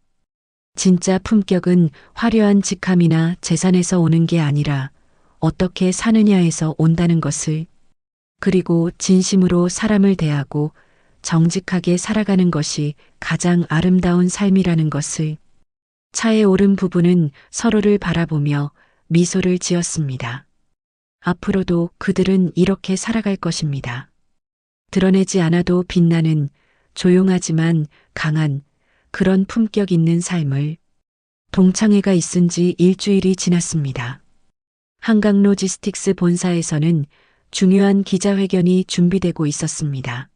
진짜 품격은 화려한 직함이나 재산에서 오는 게 아니라 어떻게 사느냐에서 온다는 것을, 그리고 진심으로 사람을 대하고 정직하게 살아가는 것이 가장 아름다운 삶이라는 것을. 차에 오른 부부는 서로를 바라보며 미소를 지었습니다. 앞으로도 그들은 이렇게 살아갈 것입니다. 드러내지 않아도 빛나는 조용하지만 강한 그런 품격 있는 삶을. 동창회가 있은 지 일주일이 지났습니다. 한강로지스틱스 본사에서는 중요한 기자회견이 준비되고 있었습니다.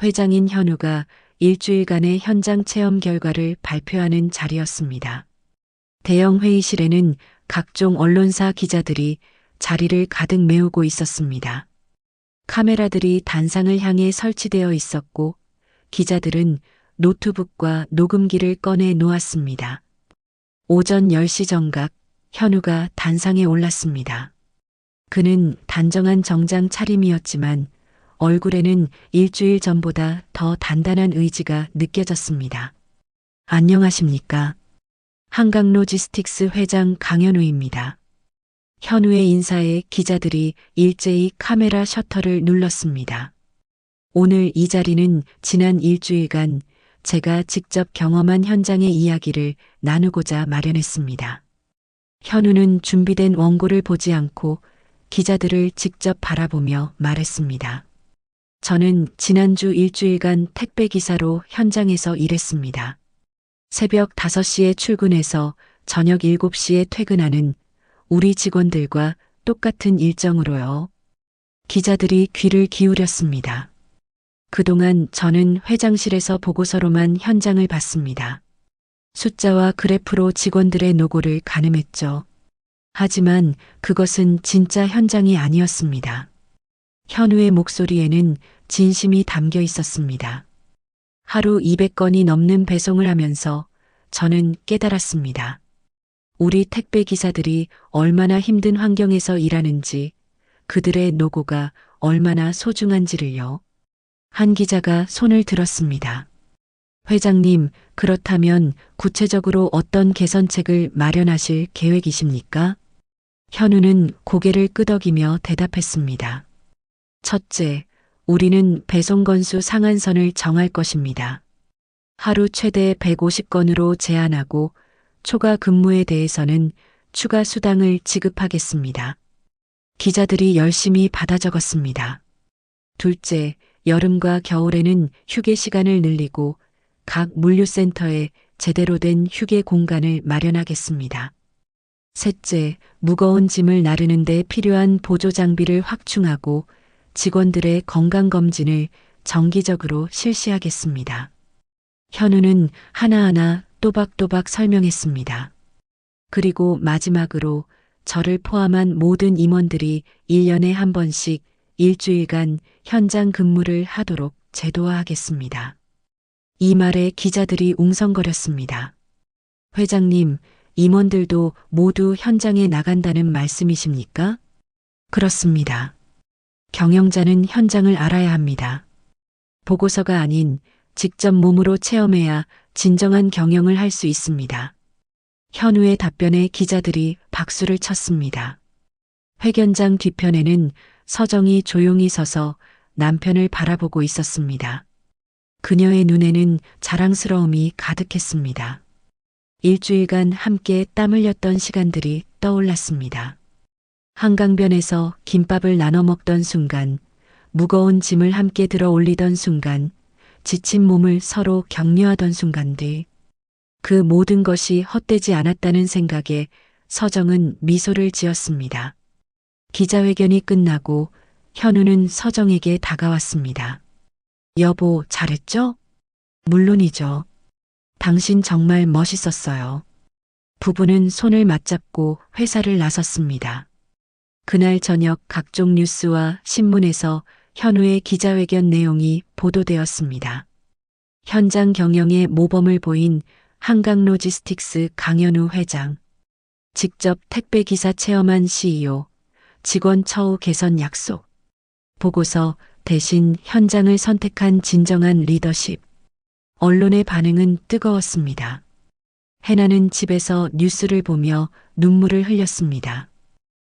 회장인 현우가 일주일간의 현장 체험 결과를 발표하는 자리였습니다. 대형 회의실에는 각종 언론사 기자들이 자리를 가득 메우고 있었습니다. 카메라들이 단상을 향해 설치되어 있었고 기자들은 노트북과 녹음기를 꺼내 놓았습니다. 오전 10시 정각 현우가 단상에 올랐습니다. 그는 단정한 정장 차림이었지만 얼굴에는 일주일 전보다 더 단단한 의지가 느껴졌습니다. 안녕하십니까? 한강로지스틱스 회장 강현우입니다. 현우의 인사에 기자들이 일제히 카메라 셔터를 눌렀습니다. 오늘 이 자리는 지난 일주일간 제가 직접 경험한 현장의 이야기를 나누고자 마련했습니다. 현우는 준비된 원고를 보지 않고 기자들을 직접 바라보며 말했습니다. 저는 지난주 일주일간 택배 기사로 현장에서 일했습니다. 새벽 5시에 출근해서 저녁 7시에 퇴근하는 우리 직원들과 똑같은 일정으로요. 기자들이 귀를 기울였습니다. 그동안 저는 회장실에서 보고서로만 현장을 봤습니다. 숫자와 그래프로 직원들의 노고를 가늠했죠. 하지만 그것은 진짜 현장이 아니었습니다. 현우의 목소리에는 진심이 담겨 있었습니다. 하루 200건이 넘는 배송을 하면서 저는 깨달았습니다. 우리 택배 기사들이 얼마나 힘든 환경에서 일하는지, 그들의 노고가 얼마나 소중한지를요. 한 기자가 손을 들었습니다. 회장님, 그렇다면 구체적으로 어떤 개선책을 마련하실 계획이십니까? 현우는 고개를 끄덕이며 대답했습니다. 첫째, 우리는 배송 건수 상한선을 정할 것입니다. 하루 최대 150건으로 제한하고 초과 근무에 대해서는 추가 수당을 지급하겠습니다. 기자들이 열심히 받아 적었습니다. 둘째, 여름과 겨울에는 휴게 시간을 늘리고 각 물류센터에 제대로 된 휴게 공간을 마련하겠습니다. 셋째, 무거운 짐을 나르는 데 필요한 보조 장비를 확충하고 직원들의 건강검진을 정기적으로 실시하겠습니다. 현우는 하나하나 또박또박 설명했습니다. 그리고 마지막으로 저를 포함한 모든 임원들이 1년에 한 번씩 일주일간 현장 근무를 하도록 제도화하겠습니다. 이 말에 기자들이 웅성거렸습니다. 회장님, 임원들도 모두 현장에 나간다는 말씀이십니까? 그렇습니다. 경영자는 현장을 알아야 합니다. 보고서가 아닌 직접 몸으로 체험해야 진정한 경영을 할 수 있습니다. 현우의 답변에 기자들이 박수를 쳤습니다. 회견장 뒤편에는 서정이 조용히 서서 남편을 바라보고 있었습니다. 그녀의 눈에는 자랑스러움이 가득했습니다. 일주일간 함께 땀 흘렸던 시간들이 떠올랐습니다. 한강변에서 김밥을 나눠 먹던 순간, 무거운 짐을 함께 들어 올리던 순간, 지친 몸을 서로 격려하던 순간들, 그 모든 것이 헛되지 않았다는 생각에 서정은 미소를 지었습니다. 기자회견이 끝나고 현우는 서정에게 다가왔습니다. 여보, 잘했죠? 물론이죠. 당신 정말 멋있었어요. 부부는 손을 맞잡고 회사를 나섰습니다. 그날 저녁 각종 뉴스와 신문에서 현우의 기자회견 내용이 보도되었습니다. 현장 경영의 모범을 보인 한강로지스틱스 강현우 회장, 직접 택배 기사 체험한 CEO, 직원 처우 개선 약속, 보고서 대신 현장을 선택한 진정한 리더십. 언론의 반응은 뜨거웠습니다. 해나는 집에서 뉴스를 보며 눈물을 흘렸습니다.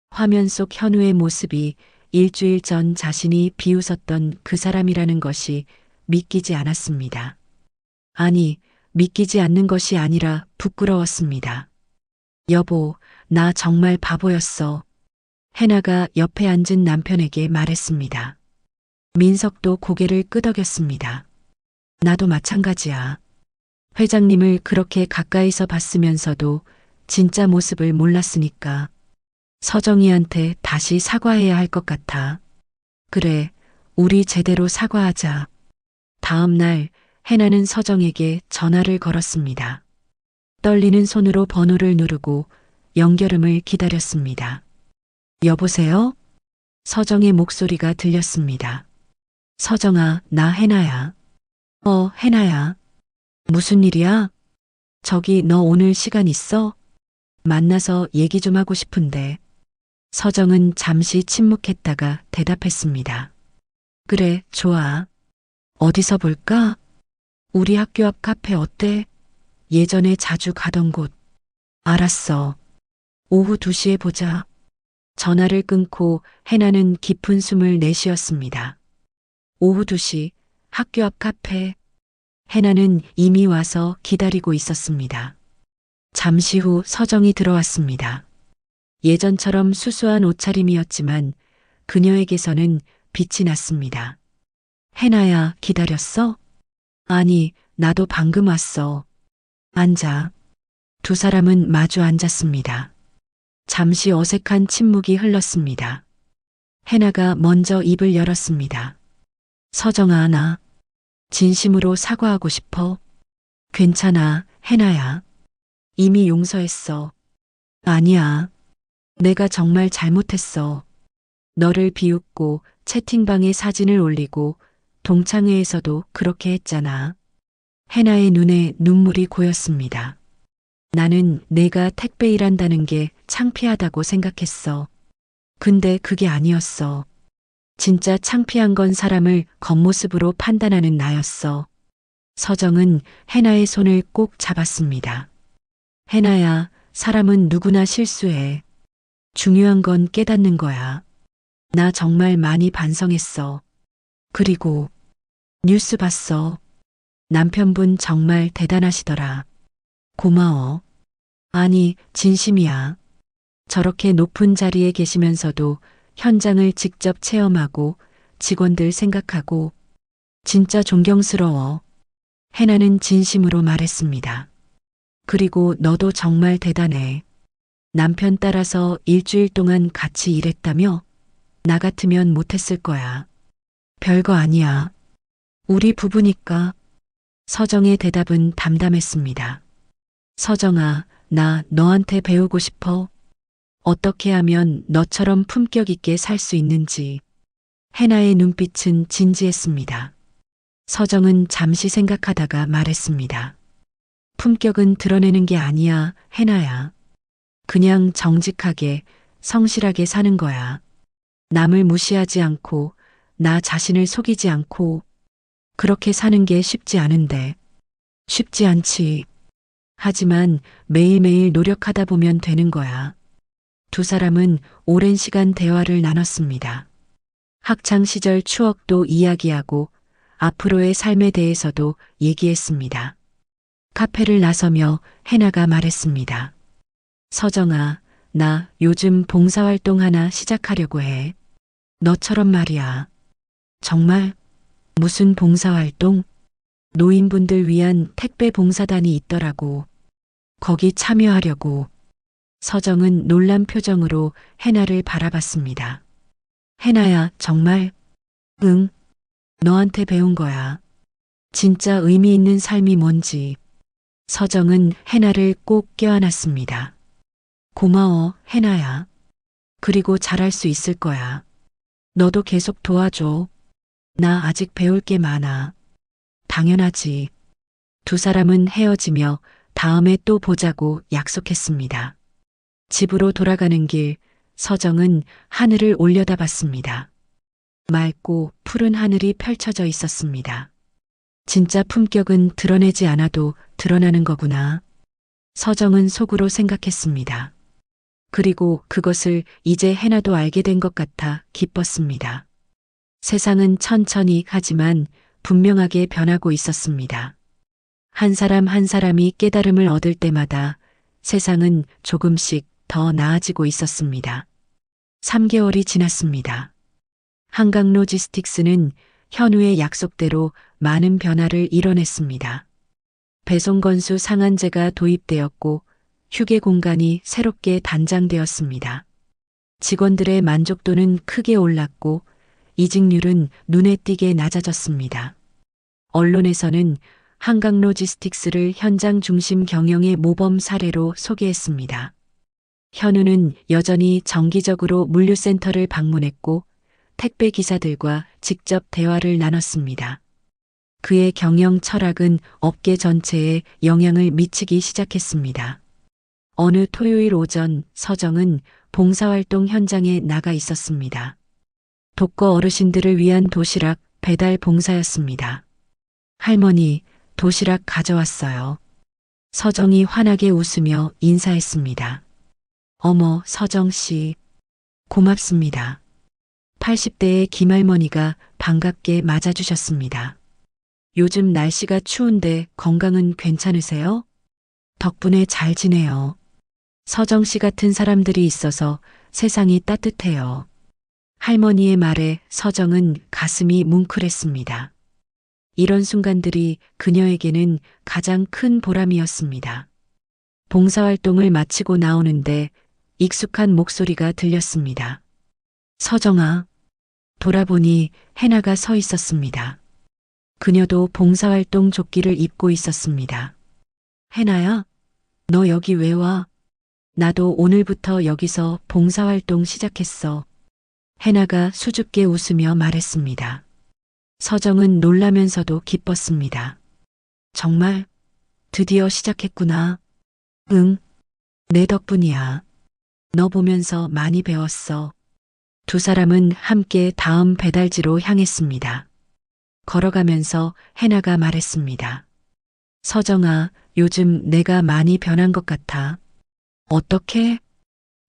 화면 속 현우의 모습이 일주일 전 자신이 비웃었던 그 사람이라는 것이 믿기지 않았습니다. 아니, 믿기지 않는 것이 아니라 부끄러웠습니다. 여보, 나 정말 바보였어. 해나가 옆에 앉은 남편에게 말했습니다. 민석도 고개를 끄덕였습니다. 나도 마찬가지야. 회장님을 그렇게 가까이서 봤으면서도 진짜 모습을 몰랐으니까 서정이한테 다시 사과해야 할 것 같아. 그래, 우리 제대로 사과하자. 다음 날 해나는 서정에게 전화를 걸었습니다. 떨리는 손으로 번호를 누르고 연결음을 기다렸습니다. 여보세요? 서정의 목소리가 들렸습니다. 서정아, 나 해나야. 해나야. 무슨 일이야? 저기 너 오늘 시간 있어? 만나서 얘기 좀 하고 싶은데. 서정은 잠시 침묵했다가 대답했습니다. 그래, 좋아. 어디서 볼까? 우리 학교 앞 카페 어때? 예전에 자주 가던 곳. 알았어. 오후 2시에 보자. 전화를 끊고 해나는 깊은 숨을 내쉬었습니다. 오후 2시 학교 앞 카페. 해나는 이미 와서 기다리고 있었습니다. 잠시 후 서정이 들어왔습니다. 예전처럼 수수한 옷차림이었지만 그녀에게서는 빛이 났습니다. 해나야, 기다렸어? 아니, 나도 방금 왔어. 앉아. 두 사람은 마주 앉았습니다. 잠시 어색한 침묵이 흘렀습니다. 해나가 먼저 입을 열었습니다. 서정아, 나 진심으로 사과하고 싶어. 괜찮아, 해나야. 이미 용서했어. 아니야. 내가 정말 잘못했어. 너를 비웃고 채팅방에 사진을 올리고 동창회에서도 그렇게 했잖아. 해나의 눈에 눈물이 고였습니다. 나는 내가 택배 일한다는 게 창피하다고 생각했어. 근데 그게 아니었어. 진짜 창피한 건 사람을 겉모습으로 판단하는 나였어. 서정은 해나의 손을 꼭 잡았습니다. 해나야, 사람은 누구나 실수해. 중요한 건 깨닫는 거야. 나 정말 많이 반성했어. 그리고 뉴스 봤어. 남편분 정말 대단하시더라. 고마워. 아니, 진심이야. 저렇게 높은 자리에 계시면서도 현장을 직접 체험하고 직원들 생각하고 진짜 존경스러워. 해나는 진심으로 말했습니다. 그리고 너도 정말 대단해. 남편 따라서 일주일 동안 같이 일했다며? 나 같으면 못했을 거야. 별거 아니야. 우리 부부니까. 서정의 대답은 담담했습니다. 서정아, 나 너한테 배우고 싶어. 어떻게 하면 너처럼 품격 있게 살 수 있는지. 해나의 눈빛은 진지했습니다. 서정은 잠시 생각하다가 말했습니다. 품격은 드러내는 게 아니야, 해나야. 그냥 정직하게, 성실하게 사는 거야. 남을 무시하지 않고, 나 자신을 속이지 않고, 그렇게 사는 게 쉽지 않은데. 쉽지 않지. 하지만 매일매일 노력하다 보면 되는 거야. 두 사람은 오랜 시간 대화를 나눴습니다. 학창 시절 추억도 이야기하고 앞으로의 삶에 대해서도 얘기했습니다. 카페를 나서며 해나가 말했습니다. 서정아, 나 요즘 봉사활동 하나 시작하려고 해. 너처럼 말이야. 정말? 무슨 봉사활동? 노인분들 위한 택배 봉사단이 있더라고. 거기 참여하려고. 서정은 놀란 표정으로 해나를 바라봤습니다. 해나야, 정말? 응. 너한테 배운 거야. 진짜 의미 있는 삶이 뭔지. 서정은 해나를 꼭 껴안았습니다. 고마워, 해나야. 그리고 잘할 수 있을 거야. 너도 계속 도와줘. 나 아직 배울 게 많아. 당연하지. 두 사람은 헤어지며 다음에 또 보자고 약속했습니다. 집으로 돌아가는 길, 서정은 하늘을 올려다봤습니다. 맑고 푸른 하늘이 펼쳐져 있었습니다. 진짜 품격은 드러내지 않아도 드러나는 거구나. 서정은 속으로 생각했습니다. 그리고 그것을 이제 해나도 알게 된 것 같아 기뻤습니다. 세상은 천천히 하지만 분명하게 변하고 있었습니다. 한 사람 한 사람이 깨달음을 얻을 때마다 세상은 조금씩 더 나아지고 있었습니다. 3개월이 지났습니다. 한강 로지스틱스는 현우의 약속대로 많은 변화를 이뤄냈습니다. 배송 건수 상한제가 도입되었고 휴게 공간이 새롭게 단장되었습니다. 직원들의 만족도는 크게 올랐고 이직률은 눈에 띄게 낮아졌습니다. 언론에서는 한강 로지스틱스를 현장 중심 경영의 모범 사례로 소개했습니다. 현우는 여전히 정기적으로 물류센터를 방문했고 택배 기사들과 직접 대화를 나눴습니다. 그의 경영 철학은 업계 전체에 영향을 미치기 시작했습니다. 어느 토요일 오전 서정은 봉사활동 현장에 나가 있었습니다. 독거 어르신들을 위한 도시락 배달 봉사였습니다. 할머니, 도시락 가져왔어요. 서정이 환하게 웃으며 인사했습니다. 어머, 서정 씨. 고맙습니다. 80대의 김할머니가 반갑게 맞아주셨습니다. 요즘 날씨가 추운데 건강은 괜찮으세요? 덕분에 잘 지내요. 서정 씨 같은 사람들이 있어서 세상이 따뜻해요. 할머니의 말에 서정은 가슴이 뭉클했습니다. 이런 순간들이 그녀에게는 가장 큰 보람이었습니다. 봉사활동을 마치고 나오는데 익숙한 목소리가 들렸습니다. 서정아. 돌아보니 해나가 서 있었습니다. 그녀도 봉사활동 조끼를 입고 있었습니다. 해나야, 너 여기 왜 와? 나도 오늘부터 여기서 봉사활동 시작했어. 해나가 수줍게 웃으며 말했습니다. 서정은 놀라면서도 기뻤습니다. 정말 드디어 시작했구나. 응, 내 덕분이야. 너 보면서 많이 배웠어. 두 사람은 함께 다음 배달지로 향했습니다. 걸어가면서 해나가 말했습니다. 서정아, 요즘 내가 많이 변한 것 같아. 어떻게?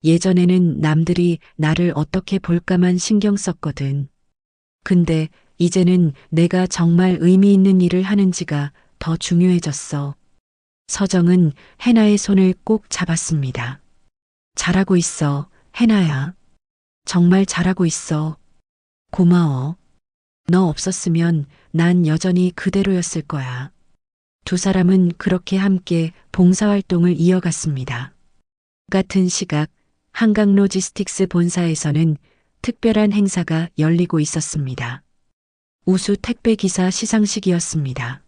예전에는 남들이 나를 어떻게 볼까만 신경 썼거든. 근데 이제는 내가 정말 의미 있는 일을 하는지가 더 중요해졌어. 서정은 해나의 손을 꼭 잡았습니다. 잘하고 있어, 해나야. 정말 잘하고 있어. 고마워. 너 없었으면 난 여전히 그대로였을 거야. 두 사람은 그렇게 함께 봉사활동을 이어갔습니다. 같은 시각 한강 로지스틱스 본사에서는 특별한 행사가 열리고 있었습니다. 우수 택배 기사 시상식이었습니다.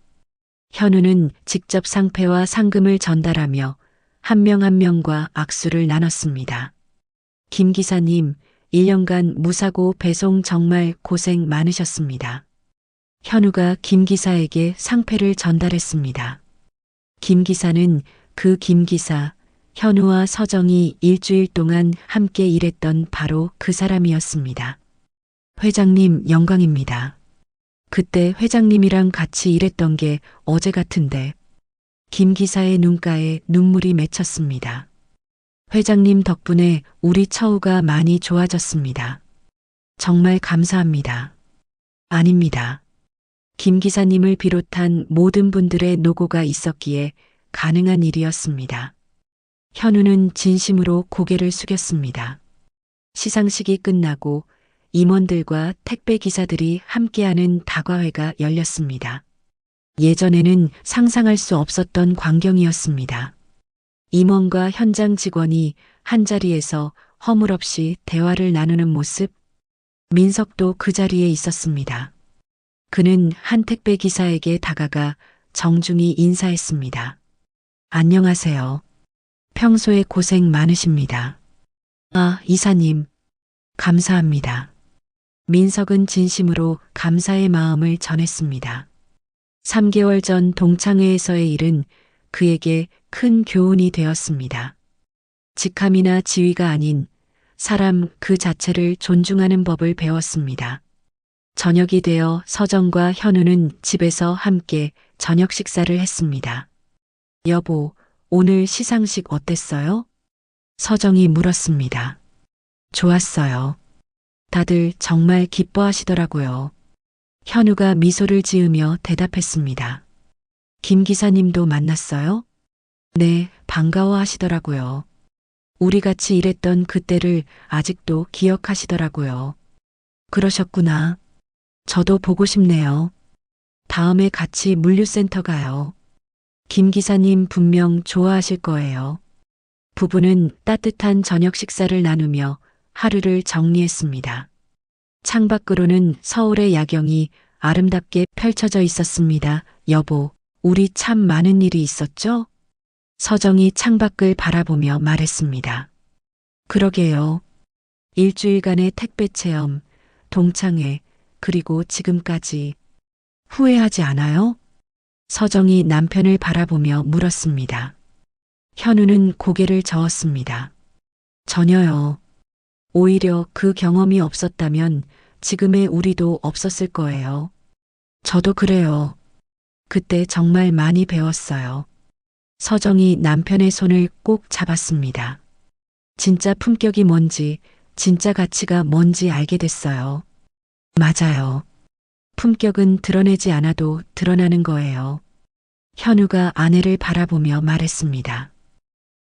현우는 직접 상패와 상금을 전달하며 한 명 한 명과 악수를 나눴습니다. 김 기사님, 1년간 무사고 배송 정말 고생 많으셨습니다. 현우가 김 기사에게 상패를 전달했습니다. 김 기사는 그 김 기사, 현우와 서정이 일주일 동안 함께 일했던 바로 그 사람이었습니다. 회장님, 영광입니다. 그때 회장님이랑 같이 일했던 게 어제 같은데. 김 기사의 눈가에 눈물이 맺혔습니다. 회장님 덕분에 우리 처우가 많이 좋아졌습니다. 정말 감사합니다. 아닙니다. 김 기사님을 비롯한 모든 분들의 노고가 있었기에 가능한 일이었습니다. 현우는 진심으로 고개를 숙였습니다. 시상식이 끝나고 임원들과 택배 기사들이 함께하는 다과회가 열렸습니다. 예전에는 상상할 수 없었던 광경이었습니다. 임원과 현장 직원이 한자리에서 허물없이 대화를 나누는 모습. 민석도 그 자리에 있었습니다. 그는 한 택배 기사에게 다가가 정중히 인사했습니다. 안녕하세요. 평소에 고생 많으십니다. 아, 이사님. 감사합니다. 민석은 진심으로 감사의 마음을 전했습니다. 3개월 전 동창회에서의 일은 그에게 큰 교훈이 되었습니다. 직함이나 지위가 아닌 사람 그 자체를 존중하는 법을 배웠습니다. 저녁이 되어 서정과 현우는 집에서 함께 저녁 식사를 했습니다. 여보, 오늘 시상식 어땠어요? 서정이 물었습니다. 좋았어요. 다들 정말 기뻐하시더라고요. 현우가 미소를 지으며 대답했습니다. 김 기사님도 만났어요? 네, 반가워하시더라고요. 우리 같이 일했던 그때를 아직도 기억하시더라고요. 그러셨구나. 저도 보고 싶네요. 다음에 같이 물류센터 가요. 김 기사님 분명 좋아하실 거예요. 부부는 따뜻한 저녁 식사를 나누며 하루를 정리했습니다. 창밖으로는 서울의 야경이 아름답게 펼쳐져 있었습니다. 여보, 우리 참 많은 일이 있었죠? 서정이 창밖을 바라보며 말했습니다. 그러게요. 일주일간의 택배 체험, 동창회, 그리고 지금까지 후회하지 않아요? 서정이 남편을 바라보며 물었습니다. 현우는 고개를 저었습니다. 전혀요. 오히려 그 경험이 없었다면 지금의 우리도 없었을 거예요. 저도 그래요. 그때 정말 많이 배웠어요. 서정이 남편의 손을 꼭 잡았습니다. 진짜 품격이 뭔지, 진짜 가치가 뭔지 알게 됐어요. 맞아요. 품격은 드러내지 않아도 드러나는 거예요. 현우가 아내를 바라보며 말했습니다.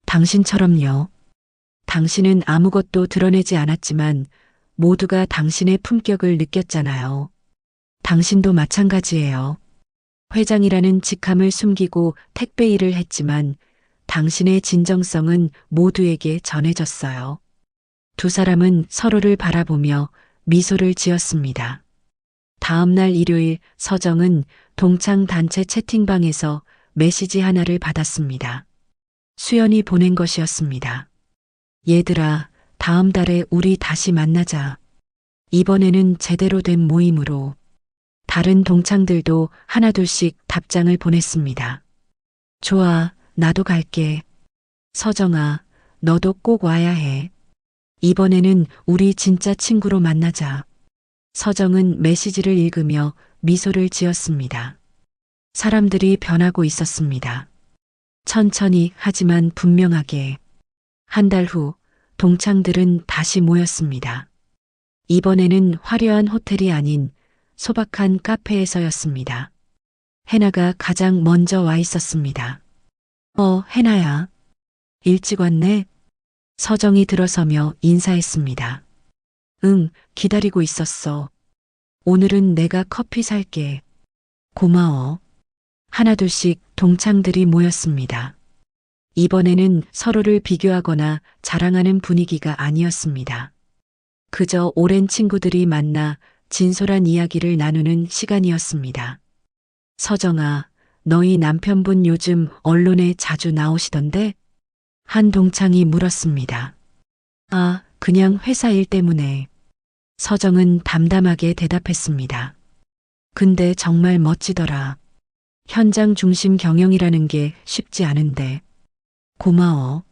당신처럼요. 당신은 아무것도 드러내지 않았지만 모두가 당신의 품격을 느꼈잖아요. 당신도 마찬가지예요. 회장이라는 직함을 숨기고 택배 일을 했지만 당신의 진정성은 모두에게 전해졌어요. 두 사람은 서로를 바라보며 미소를 지었습니다. 다음 날 일요일 서정은 동창 단체 채팅방에서 메시지 하나를 받았습니다. 수연이 보낸 것이었습니다. 얘들아, 다음 달에 우리 다시 만나자. 이번에는 제대로 된 모임으로. 다른 동창들도 하나둘씩 답장을 보냈습니다. 좋아, 나도 갈게. 서정아, 너도 꼭 와야 해. 이번에는 우리 진짜 친구로 만나자. 서정은 메시지를 읽으며 미소를 지었습니다. 사람들이 변하고 있었습니다. 천천히 하지만 분명하게. 한 달 후 동창들은 다시 모였습니다. 이번에는 화려한 호텔이 아닌 소박한 카페에서였습니다. 해나가 가장 먼저 와 있었습니다. 해나야. 일찍 왔네. 서정이 들어서며 인사했습니다. 응, 기다리고 있었어. 오늘은 내가 커피 살게. 고마워. 하나둘씩 동창들이 모였습니다. 이번에는 서로를 비교하거나 자랑하는 분위기가 아니었습니다. 그저 오랜 친구들이 만나 진솔한 이야기를 나누는 시간이었습니다. 서정아, 너희 남편분 요즘 언론에 자주 나오시던데? 한 동창이 물었습니다. 아, 그냥 회사 일 때문에. 서정은 담담하게 대답했습니다. 근데 정말 멋지더라. 현장 중심 경영이라는 게 쉽지 않은데. 고마워.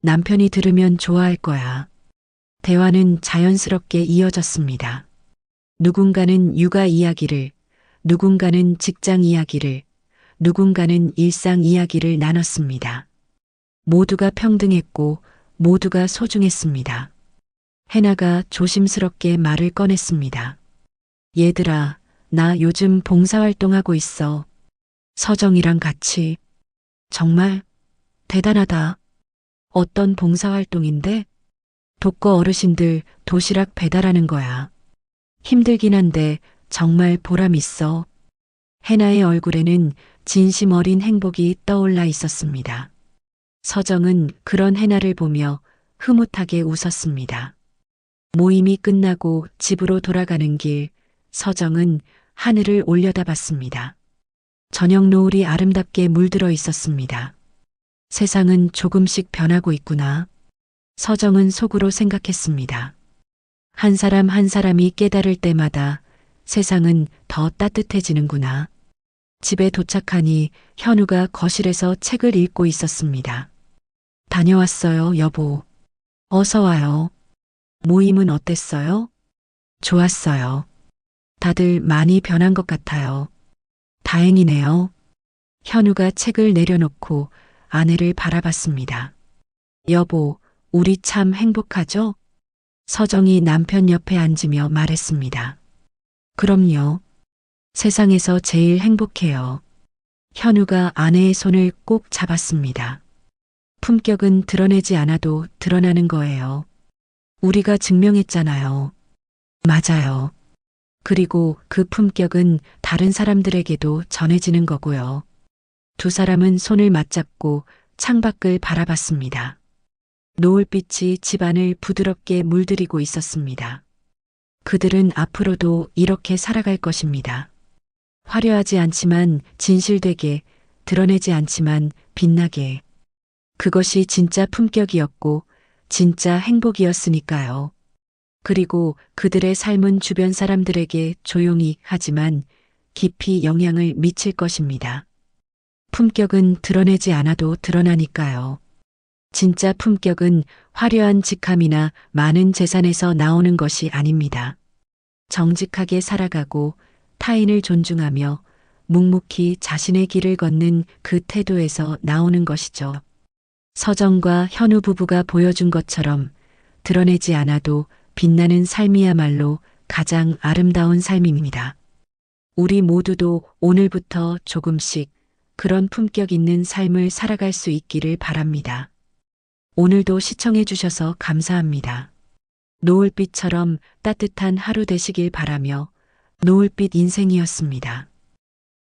남편이 들으면 좋아할 거야. 대화는 자연스럽게 이어졌습니다. 누군가는 육아 이야기를, 누군가는 직장 이야기를, 누군가는 일상 이야기를 나눴습니다. 모두가 평등했고 모두가 소중했습니다. 해나가 조심스럽게 말을 꺼냈습니다. 얘들아, 나 요즘 봉사활동하고 있어. 서정이랑 같이. 정말 대단하다. 어떤 봉사활동인데? 독거 어르신들 도시락 배달하는 거야. 힘들긴 한데 정말 보람 있어. 해나의 얼굴에는 진심 어린 행복이 떠올라 있었습니다. 서정은 그런 해나를 보며 흐뭇하게 웃었습니다. 모임이 끝나고 집으로 돌아가는 길, 서정은 하늘을 올려다봤습니다. 저녁 노을이 아름답게 물들어 있었습니다. 세상은 조금씩 변하고 있구나. 서정은 속으로 생각했습니다. 한 사람 한 사람이 깨달을 때마다 세상은 더 따뜻해지는구나. 집에 도착하니 현우가 거실에서 책을 읽고 있었습니다. 다녀왔어요, 여보. 어서 와요. 모임은 어땠어요? 좋았어요. 다들 많이 변한 것 같아요. 다행이네요. 현우가 책을 내려놓고 아내를 바라봤습니다. 여보, 우리 참 행복하죠? 서정이 남편 옆에 앉으며 말했습니다. 그럼요. 세상에서 제일 행복해요. 현우가 아내의 손을 꼭 잡았습니다. 품격은 드러내지 않아도 드러나는 거예요. 우리가 증명했잖아요. 맞아요. 그리고 그 품격은 다른 사람들에게도 전해지는 거고요. 두 사람은 손을 맞잡고 창밖을 바라봤습니다. 노을빛이 집안을 부드럽게 물들이고 있었습니다. 그들은 앞으로도 이렇게 살아갈 것입니다. 화려하지 않지만 진실되게, 드러내지 않지만 빛나게. 그것이 진짜 품격이었고 진짜 행복이었으니까요. 그리고 그들의 삶은 주변 사람들에게 조용히 하지만 깊이 영향을 미칠 것입니다. 품격은 드러내지 않아도 드러나니까요. 진짜 품격은 화려한 직함이나 많은 재산에서 나오는 것이 아닙니다. 정직하게 살아가고 타인을 존중하며 묵묵히 자신의 길을 걷는 그 태도에서 나오는 것이죠. 서정과 현우 부부가 보여준 것처럼 드러내지 않아도 빛나는 삶이야말로 가장 아름다운 삶입니다. 우리 모두도 오늘부터 조금씩 그런 품격 있는 삶을 살아갈 수 있기를 바랍니다. 오늘도 시청해 주셔서 감사합니다. 노을빛처럼 따뜻한 하루 되시길 바라며 노을빛 인생이었습니다.